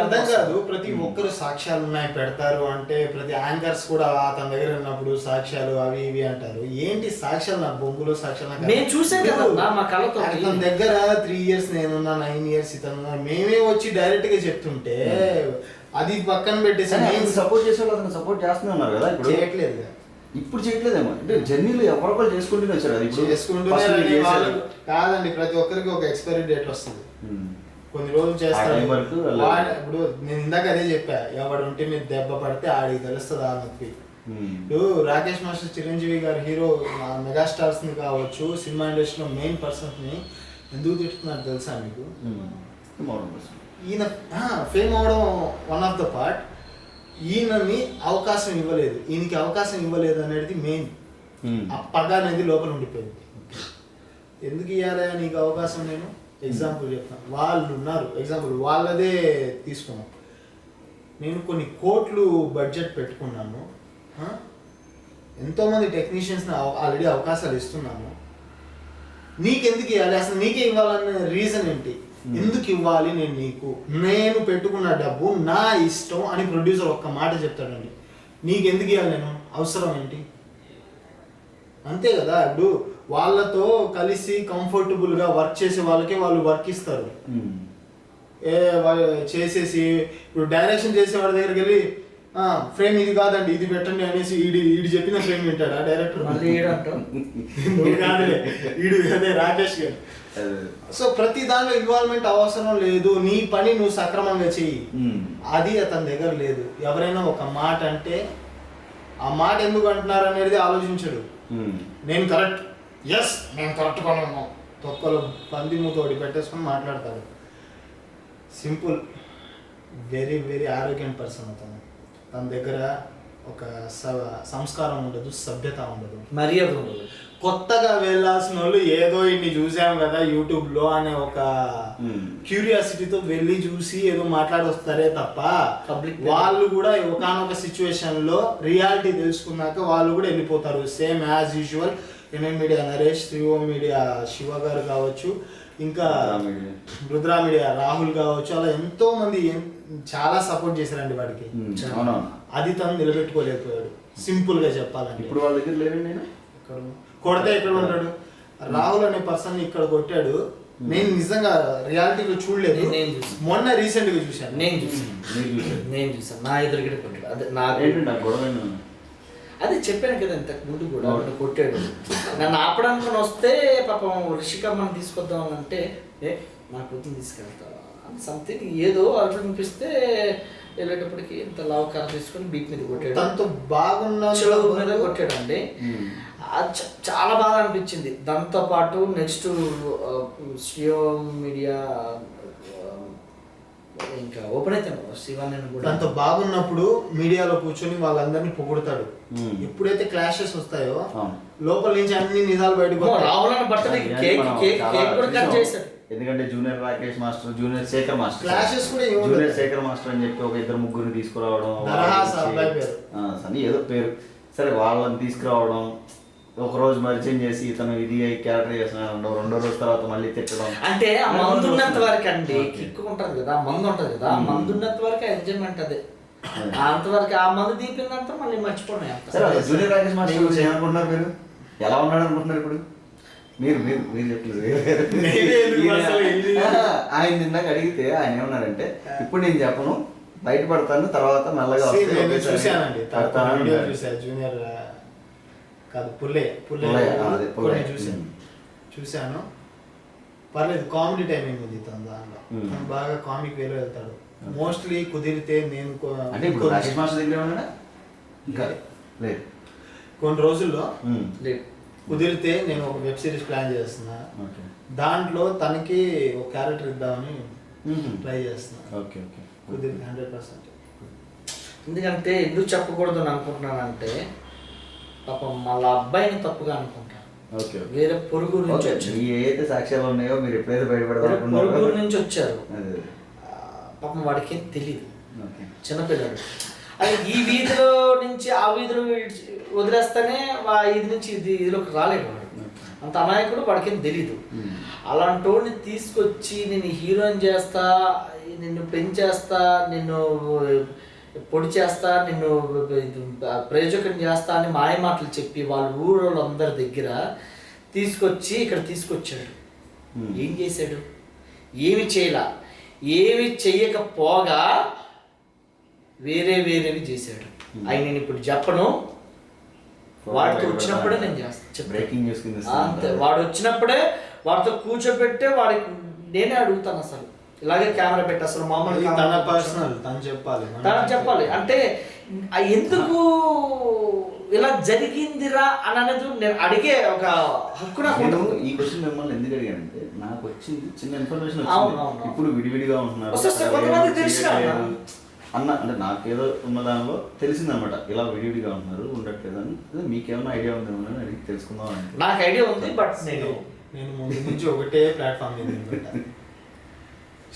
అర్థం కాదు. ప్రతి ఒక్కరు సాక్ష్యాలు ఉన్నాయి పెడతారు అంటే, ప్రతి యాంకర్స్ కూడా తన దగ్గర ఉన్నప్పుడు సాక్ష్యాలు అవి ఇవి అంటారు. ఏంటి సాక్ష్యాలు? నాకు బొంగులో సాక్ష్యాలు తన దగ్గర 3 years నేనున్నా, 9 years ఇతను, మేమే వచ్చి డైరెక్ట్ గా చెప్తుంటే అది పక్కన పెట్టేసి సపోర్ట్ చేసే వాళ్ళు సపోర్ట్ చేస్తూనే ఉన్నారు కదా, ఇప్పుడు చేయట్లేదు. ఇప్పుడు చేయట్లేదేమో, అంటే జర్నీలు ఎవరొకరు చేసుకుంటూనే వచ్చారు. అది కాదండి, ప్రతి ఒక్కరికి ఒక ఎక్స్పైరీ డేట్ వస్తుంది, కొన్ని రోజులు చేస్తారు. ఇప్పుడు నేను ఇందాక అదే చెప్పా, ఎవడు ఉంటే మీరు దెబ్బ పడితే ఆడికి తెలుస్తుంది ఆ నొప్పి. ఇప్పుడు రాకేష్ మాస్టర్, చిరంజీవి గారు హీరో మెగాస్టార్స్ ని కావచ్చు, సినిమా ఇండస్ట్రీలో మెయిన్ పర్సన్స్ ని ఎందుకు తిట్టుతున్నారు తెలుసా మీకు? మోడల్ కోసం ఈయన ఫేమ్ అవడం వన్ ఆఫ్ ద పార్ట్, ఈయనని అవకాశం ఇవ్వలేదు, ఈయనకి అవకాశం ఇవ్వలేదు అనేది మెయిన్. ఆ పగ అనేది లోపల ఉండిపోయింది. ఎందుకు ఇవ్వాలి నీకు అవకాశం? నేను ఎగ్జాంపుల్ చెప్తాను. వాళ్ళు ఉన్నారు, ఎగ్జాంపుల్ వాళ్ళదే తీసుకున్నాం. నేను కొన్ని కోట్లు బడ్జెట్ పెట్టుకున్నాను, ఎంతోమంది టెక్నీషియన్స్ని ఆల్రెడీ అవకాశాలు ఇస్తున్నాను. నీకెందుకు ఇవ్వాలి? అసలు నీకే ఇవ్వాలన్న రీజన్ ఏంటి? ఎందుకు ఇవ్వాలి నేను నీకు? నేను పెట్టుకున్న డబ్బు నా ఇష్టం అని ప్రొడ్యూసర్ ఒక్క మాట చెప్తాడండి. నీకెందుకు ఇవ్వాలి నేను? అవసరం ఏంటి? అంతే కదా. ఇప్పుడు వాళ్ళతో కలిసి కంఫర్టబుల్గా వర్క్ చేసే వాళ్ళకే వాళ్ళు వర్క్ ఇస్తారు. వాళ్ళు చేసేసి ఇప్పుడు డైరెక్షన్ చేసేవాడి దగ్గరికి వెళ్ళి ఫ్రేమ్ ఇది కాదండి ఇది పెట్టండి అనేసి ఈడు చెప్పిన ఫ్రేమ్ వింటాడు ఆ డైరెక్టర్. కాదులే ఈడు అదే రాకేష్ గారు. సో ప్రతి దానిలో ఇన్వాల్వ్మెంట్ అవసరం లేదు, నీ పని నువ్వు సక్రమంగా చెయ్యి, అది అతని దగ్గర లేదు. ఎవరైనా ఒక మాట అంటే ఆ మాట ఎందుకు అంటున్నారు అనేది ఆలోచించడు. నేను కరెక్ట్, ఎస్ నేను కరెక్ట్ కొన్నాను, తొక్కలు పంది మూతోడి పెట్టేసుకొని మాట్లాడతాడు. సింపుల్, వెరీ వెరీ ఆరోగ్యం పర్సన్ అతను. తన దగ్గర ఒక సంస్కారం ఉండదు, సభ్యత ఉండదు, మర్యాద ఉండదు. కొత్తగా వెళ్ళాల్సిన వాళ్ళు ఏదో ఇన్ని చూసాం కదా యూట్యూబ్లో అనే ఒక క్యూరియాసిటీతో వెళ్ళి చూసి ఏదో మాట్లాడి వస్తారే తప్ప వాళ్ళు కూడా ఒకనొక సిచ్యువేషన్లో రియాలిటీ తెలుసుకున్నాక వాళ్ళు కూడా వెళ్ళిపోతారు. Same as usual NN media Naresh, శ్రీఓ మీడియా శివ గారు కావచ్చు, ఇంకా రుద్రా మీడియా రాహుల్ కావచ్చు, అలా ఎంతో మంది చాలా సపోర్ట్ చేశారండి వాడికి. అది తను నిలబెట్టుకోలేకపోయాడు సింపుల్ గా చెప్పాలంటే. ఇప్పుడు వాళ్ళ దగ్గర లేదండి. నేను కొడితే ఎక్కడ ఉంటాడు? రాహుల్ అనే పర్సన్ ఇక్కడ కొట్టాడు. నేను నిజంగా రియాలిటీలో చూడలేదు, మొన్న రీసెంట్ గా చూశాను. నేను చూసాను నా ఎదురుగడ కొట్టాడు. అదే నా గొడవ అదే చెప్పాను కదా ఇంతకు ముందు కూడా కొట్టాడు. నన్ను ఆపడానికి వస్తే పాపం రిషికమ్మని తీసుకొద్దాం అంటే నా కూతురు తీసుకెళ్తావా అని సంథింగ్ ఏదో అర్థం అనిపిస్తే వెళ్ళేటప్పటికి ఇంత లావకార తీసుకొని బీట్ మీద కొట్టాడు. దాంతో బాగున్నా మీద కొట్టాడండి. చాలా బాగా అనిపించింది. దాంతో పాటు నెక్స్ట్ శ్రీఓ మీడియా ఇంకా ఓపెన్ అవుతాను శివాన్ని కూడా దాంతో బాగున్నప్పుడు మీడియాలో కూర్చొని వాళ్ళందరినీ పొగుడతాడు. ఎప్పుడైతే క్లాషెస్ వస్తాయో లోపల నుంచి అన్ని నిజాలు బయటకు ఎందుకంటే junior Rakesh master, junior Shekhar master, clashes కూడా జూనియర్ శేఖర్ మాస్టర్ అని చెప్పి ఒక ఇద్దరు ముగ్గురిని తీసుకురావడం అని ఏదో పేరు, సరే వాళ్ళని తీసుకురావడం, ఒక రోజు పరిచయం చేసి ఇతను ఇది క్యారెక్టర్ చేస్తున్నాడు, రెండో రోజు తర్వాత మళ్ళీ తిట్టడం. అంటే ఆ మందు ఉన్నంత వరకు అండి కిక్ ఉంటుంది కదా, మందు ఉంటుంది కదా, ఆ మందు ఉన్నంత వరకు ఎంజాయ్మెంట్ అదే. అంతవరకు ఆ మందు దీపినంత మళ్ళీ మర్చిపోయినాయి. జూనియర్ రాకేష్ మాస్టర్ ఏమనుకుంటున్నారు మీరు? ఎలా ఉన్నాడు అనుకుంటున్నారు ఇప్పుడు? మీరు మీరు మీరు చెప్పలేదు. ఆయన నిన్నకు అడిగితే ఆయన ఏమన్నారంటే ఇప్పుడు నేను చెప్పను, బయటపడతాను తర్వాత మెల్లగా చూశానండి. జూనియర్ కాదు పుల్లే చూశాను. పర్లేదు, కామెడీ టైమింగ్ ఉంది తన దాంట్లో. బాగా కామిక్ వేలో వెళ్తాడు. మోస్ట్లీ కుదిరితే నేను కొన్ని రోజుల్లో కుదిరితే నేను ఒక వెబ్ సిరీస్ ప్లాన్ చేస్తున్నా. దాంట్లో తనకి ఒక క్యారెక్టర్ ఇద్దామని ట్రై చేస్తున్నా. కుదిరితే 100%. ఎందుకంటే ఎందుకు చెప్పకూడదు అని అనుకుంటున్నానంటే పాపం వాళ్ళ అబ్బాయిని తప్పుగా అనుకుంటాను. వేరే పొరుగురు నుంచి వచ్చారు. ఏదైతే సాక్ష్యాలు ఉన్నాయో మీరు ఎప్పుడైతే బయటపడతారు పొరుగురు నుంచి వచ్చారు. పాపం వాడికి ఏం తెలియదు, చిన్నపిల్లాడు. అది ఈ వీధిలో నుంచి ఆ వీధిలో వదిలేస్తేనే ఇది నుంచి ఇదిలోకి రాలేడు వాడు. అంత అమాయకుడు, వాడికి ఏం తెలీదు. అలాంటి వాడిని తీసుకొచ్చి నేను హీరోయిన్ చేస్తా, నిన్ను పెంచేస్తా, నిన్ను పొడి చేస్తా, నిన్ను ప్రయోజకం చేస్తా అని మాయ మాటలు చెప్పి వాళ్ళ ఊళ్ళందరి దగ్గర తీసుకొచ్చి ఇక్కడ తీసుకొచ్చాడు. ఏం చేశాడు? ఏమి చేయలా. ఏమి చెయ్యకపోగా వేరేవి చేశాడు. అవి నేను ఇప్పుడు చెప్పను, వాడితో వచ్చినప్పుడే నేను చేస్తాను. అంతే, వాడు వచ్చినప్పుడే వాడితో కూర్చోబెట్టే వాడికి నేనే అడుగుతాను. అసలు ఇలాగే కెమెరా పెట్టి అసలు మామూలుగా తన పర్సనల్ తను చెప్పాలి. అంటే ఎందుకు ఇలా జరిగిందిరా అని అనేది నేను అడిగే ఒక హక్కు నాకు నేను ఉంటుంది. ఈ క్వశ్చన్ మిమ్మల్ని ఎందుకు అడిగానంటే నాకు వచ్చింది చిన్న ఇన్ఫర్మేషన్ అవును, వచ్చింది. అవును. ఇప్పుడు విడివిడిగా ఉంటున్నారు వస్తే కొంతమంది తెలిసినా అన్న, అంటే నాకేదో ఉన్న దానిలో తెలిసిందనమాట, ఇలా విడివిడిగా ఉంటున్నారు ఉండట్లేదు అని. మీకేమైనా ఐడియా ఉందేమో అని అడిగి తెలుసుకుందాం అంటే. నాకు ఐడియా ఉంది, బట్ నేను ముందు నుంచి ఒకటే ప్లాట్ఫామ్ మీద నిలబడ్డా.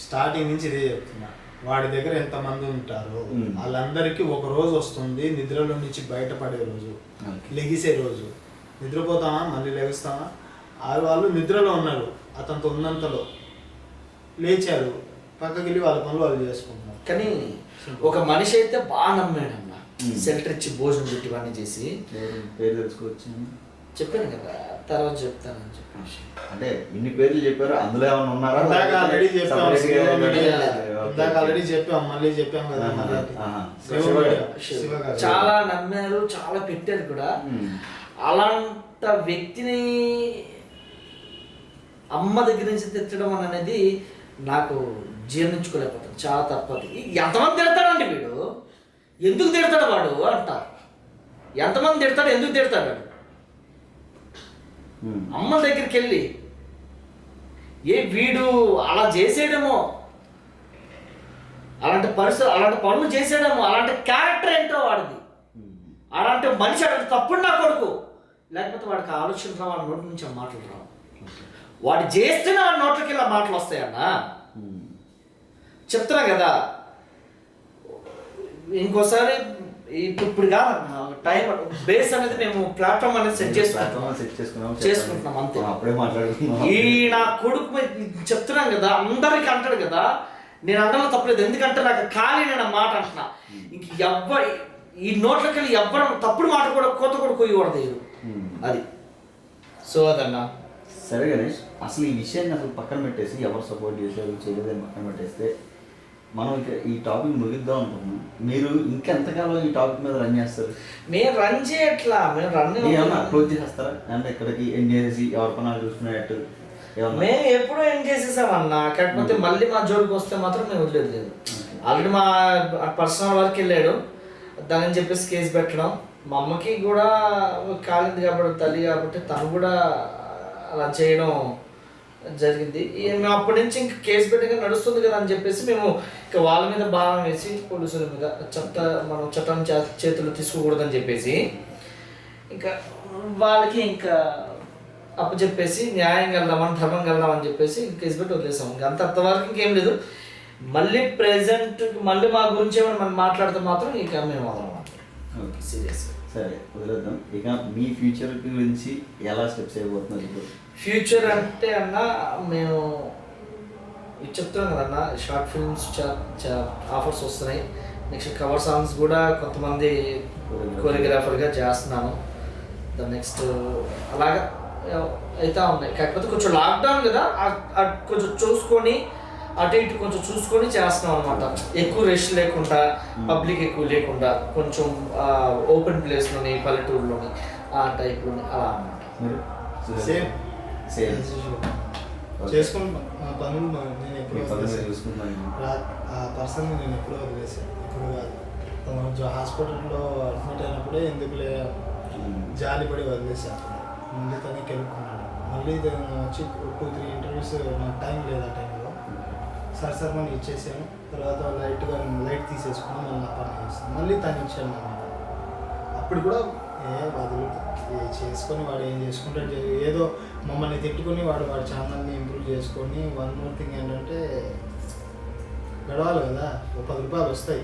స్టార్టింగ్ నుంచి ఇదే చెప్తున్నా, వాడి దగ్గర ఎంతమంది ఉంటారో వాళ్ళందరికీ ఒక రోజు వస్తుంది నిద్రలో నుంచి బయటపడే రోజు, లెగిసే రోజు. నిద్రపోతామా మళ్ళీ లెగుస్తామా, వాళ్ళు నిద్రలో ఉన్నారు, అతనితో ఉన్నంతలో లేచారు, పక్కకి వెళ్ళి వాళ్ళ పనులు వాళ్ళు చేసుకుంటున్నారు. కానీ ఒక మనిషి అయితే బాగా నమ్మాడన్న, సెల్టర్ ఇచ్చి భోజనం పెట్టి ఇవన్నీ చేసి. పేరు తెలుసుకోవచ్చు, చెప్పాను కదా, తర్వాత చెప్తానని చెప్పేసి. అంటే ఇన్ని పేర్లు చెప్పారు, అందులో ఏమైనా ఉన్నారా? ఆల్రెడీ చెప్పాం, మళ్ళీ చెప్పాం కదా. చాలా నమ్మారు, చాలా పెట్టారు కూడా. అలాంటి వ్యక్తిని అమ్మ దగ్గర నుంచి తెచ్చడం అనేది నాకు జీర్ణించుకోలేకపోతాను, చాలా తప్పది. ఎంతమంది తిడతాడండి వీడు, ఎందుకు తిడతాడు వాడు అంటారు. ఎంతమంది తిడతాడు, ఎందుకు తిడతాడు వాడు? అమ్మ దగ్గరికి వెళ్ళి వీడు అలా చేసేయడమో, అలాంటి పరిస్థితి, అలాంటి పనులు చేసేయడమో, అలాంటి క్యారెక్టర్ ఏంటో వాడిది, అలాంటి మనిషి అలాంటి తప్పుడు నా కొడుకు. లేకపోతే వాడికి ఆలోచన రావు, వాడి నోటి నుంచి ఆ మాటలు రావు. వాడు చేస్తేనే వాడి నోట్లకి ఇలా మాటలు వస్తాయన్నా. చెప్తున్నా కదా, ఇంకోసారి ఇప్పుడు కాదన్నా, టైం బేస్ అనేది మేము ప్లాట్ఫామ్ అనేది సెట్ చేసుకుంటున్నాం అంతే. ఈ నా కొడుకు చెప్తున్నాం కదా, అందరికి అంటాడు కదా, నేను అంటలో తప్పలేదు. ఎందుకంటే నాకు ఖాళీ నేను మాట అంటున్నా. ఇంక ఎవ్వరు ఈ నోట్లకి వెళ్ళి ఎవ్వరు తప్పుడు మాట కూడా కోత కూడా కొయ్యకూడదు అది. సో అదన్నా. సరే గణేష్, అసలు ఈ విషయాన్ని అసలు పక్కన పెట్టేసి ఎవరు సపోర్ట్ చేశారు చేయలేదని పక్కన పెట్టేస్తే మనం ఈ టాపిక్ ముగిద్దాం అనుకుంటున్నాం. మీరు ఇంకెంతకాలం ఈ టాపిక్ మీద రన్ చేస్తారు? మేము రన్ చేయట్లా, మేము రన్ క్లోజ్ చేసేస్తారా? అంటే ఇక్కడికి ఎండ్ చేసి ఎవరి పనాలు చూసుకునేట్టు మేము ఎప్పుడూ ఏం చేసేసామన్నా. కాకపోతే మళ్ళీ మా జోలికి వస్తే మాత్రం మేము వదిలేదు. ఆల్రెడీ మా పర్సనల్ వర్క్ వెళ్ళాడు, దాని చెప్పేసి కేసు పెట్టడం. మా అమ్మకి కూడా కాలింది కాబట్టి, తల్లి కాబట్టి తను కూడా అలా చేయడం జరిగింది. మేము అప్పటి నుంచి ఇంక కేసు పెట్టగా నడుస్తుంది కదా అని చెప్పేసి మేము ఇక వాళ్ళ మీద భారం వేసి, పోలీసుల మీద మనం చట్టం చేతులు తీసుకోకూడదని చెప్పేసి ఇంకా వాళ్ళకి ఇంకా అప్పచెప్పేసి న్యాయంగా వెళ్దామని, ధర్మంగా వెళ్దామని చెప్పేసి కేసు పెట్టి వదిలేసాం. ఇంకా అంతవరకు ఇంకేం లేదు. మళ్ళీ ప్రెజెంట్ మళ్ళీ మా గురించి ఏమైనా మనం మాట్లాడితే మాత్రం ఇక మేము వదలం సీరియస్గా. సరే వదిలేద్దాం. ఇక మీ ఫ్యూచర్ గురించి ఎలా స్టెప్స్ అయిపోతున్నారు ఇప్పుడు? ఫ్యూచర్ అంటే అన్న మేము చెప్తున్నాం కదన్నా, షార్ట్ ఫిల్మ్స్ ఆఫర్స్ వస్తున్నాయి. నెక్స్ట్ కవర్ సాంగ్స్ కూడా కొంతమంది కొరియోగ్రాఫర్గా చేస్తున్నాను. ద నెక్స్ట్ అలాగా అవుతా ఉన్నాయి. కాకపోతే కొంచెం లాక్డౌన్ కదా, కొంచెం చూసుకొని అటు ఇటు కొంచెం చూసుకొని చేస్తున్నాం అనమాట. ఎక్కువ రష్ లేకుండా, పబ్లిక్ ఎక్కువ లేకుండా, కొంచెం ఓపెన్ ప్లేస్లోని, పల్లెటూరులోని ఆ టైప్లోని అలా అనమాట. చేసుకుంటున్నాను పనులు. నేను ఎప్పుడో ఆ పర్సన్ నేను ఎప్పుడో వదిలేసాను. ఇప్పుడు కాదు, కొంచెం హాస్పిటల్లో అడ్మిట్ అయినప్పుడే ఎందుకులే జాలిపడి వదిలేసాను. ముందు తనే కెలుక్కున్నాడు. మళ్ళీ వచ్చి 2-3 ఇంటర్వ్యూస్ నాకు టైం లేదు. ఆ టైంలో సార్ మనం ఇచ్చేసాను. తర్వాత లైట్ తీసేసుకుని మళ్ళీ నా పని చేస్తాను. మళ్ళీ తను ఇచ్చాను అన్నమాట. అప్పుడు కూడా వదులు చేసుకొని వాడు ఏం చేసుకుంటాడు, ఏదో మమ్మల్ని తిట్టుకొని వాడు ఛానల్ని ఇంప్రూవ్ చేసుకొని. వన్ మోర్ థింగ్ ఏంటంటే గడవాలి కదా, ఒక 10 రూపాయలు వస్తాయి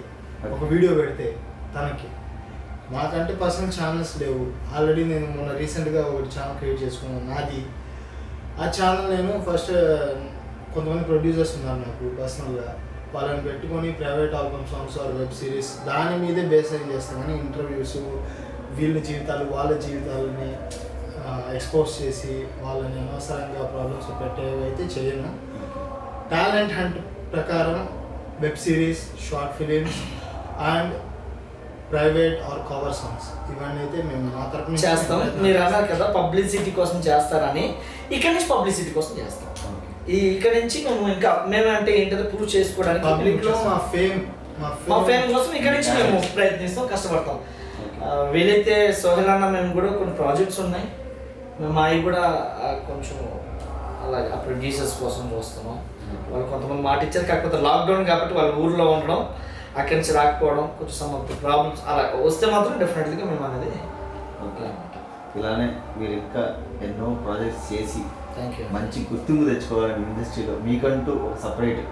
ఒక వీడియో పెడితే తనకి. మాకంటే పర్సనల్ ఛానల్స్ లేవు. ఆల్రెడీ నేను మొన్న రీసెంట్గా ఒకటి ఛానల్ క్రియేట్ చేసుకున్నాను నాది. ఆ ఛానల్ నేను ఫస్ట్ కొంతమంది ప్రొడ్యూసర్స్ ఉన్నారు నాకు పర్సనల్గా, వాళ్ళని పెట్టుకొని private album songs are web series దాని మీదే బేస్ అయి చేస్తాం. కానీ ఇంటర్వ్యూస్, వీళ్ళ జీవితాలు వాళ్ళ జీవితాలని ఎక్స్పోజ్ చేసి వాళ్ళని అనవసరంగా ప్రాబ్లమ్స్ పెట్టేవి అయితే చేయను. టాలెంట్ హంట్ ప్రకారం web series, short films and private or cover songs ఇవన్నీ అయితే మేము మా తరపున చేస్తాం. మీరు అన్నారు కదా పబ్లిసిటీ కోసం చేస్తారని, ఇక్కడ నుంచి పబ్లిసిటీ కోసం చేస్తాం. ఇక్కడ నుంచి మేము ఇంకా మేమంటే ఏంటంటే ప్రూవ్ చేసుకోవడానికి పబ్లిక్లో మా ఫేమ్ మా ఫేమ్ కోసం ఇక్కడ నుంచి మేము ప్రయత్నిస్తాం, కష్టపడతాం. వీలైతే సోహెల్ అన్న మేము కూడా కొన్ని ప్రాజెక్ట్స్ ఉన్నాయి, మేము అవి కూడా కొంచెం అలాగే ఆ ప్రొడ్యూసర్స్ కోసం చూస్తున్నాం. వాళ్ళు కొంతమంది మాట ఇచ్చారు, కాకపోతే లాక్డౌన్ కాబట్టి వాళ్ళు ఊర్లో ఉండడం, అక్కడి నుంచి రాకపోవడం, కొంచెం సమ్ ప్రాబ్లమ్స్ అలా వస్తే మాత్రం డెఫినెట్లీగా మేము అనేది ఇలానే మీరు ఇంకా ఎన్నో ప్రాజెక్ట్స్ చేసి థ్యాంక్ యూ మంచి గుర్తింపు తెచ్చుకోవాలని ఇండస్ట్రీలో మీకంటూ ఒక సపరేట్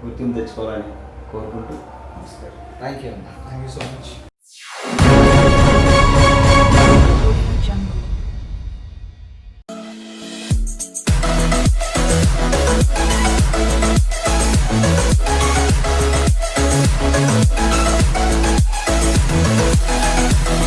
గుర్తింపు తెచ్చుకోవాలని కోరుకుంటూ నమస్కారం. థ్యాంక్ యూ అన్న. Thank you so much.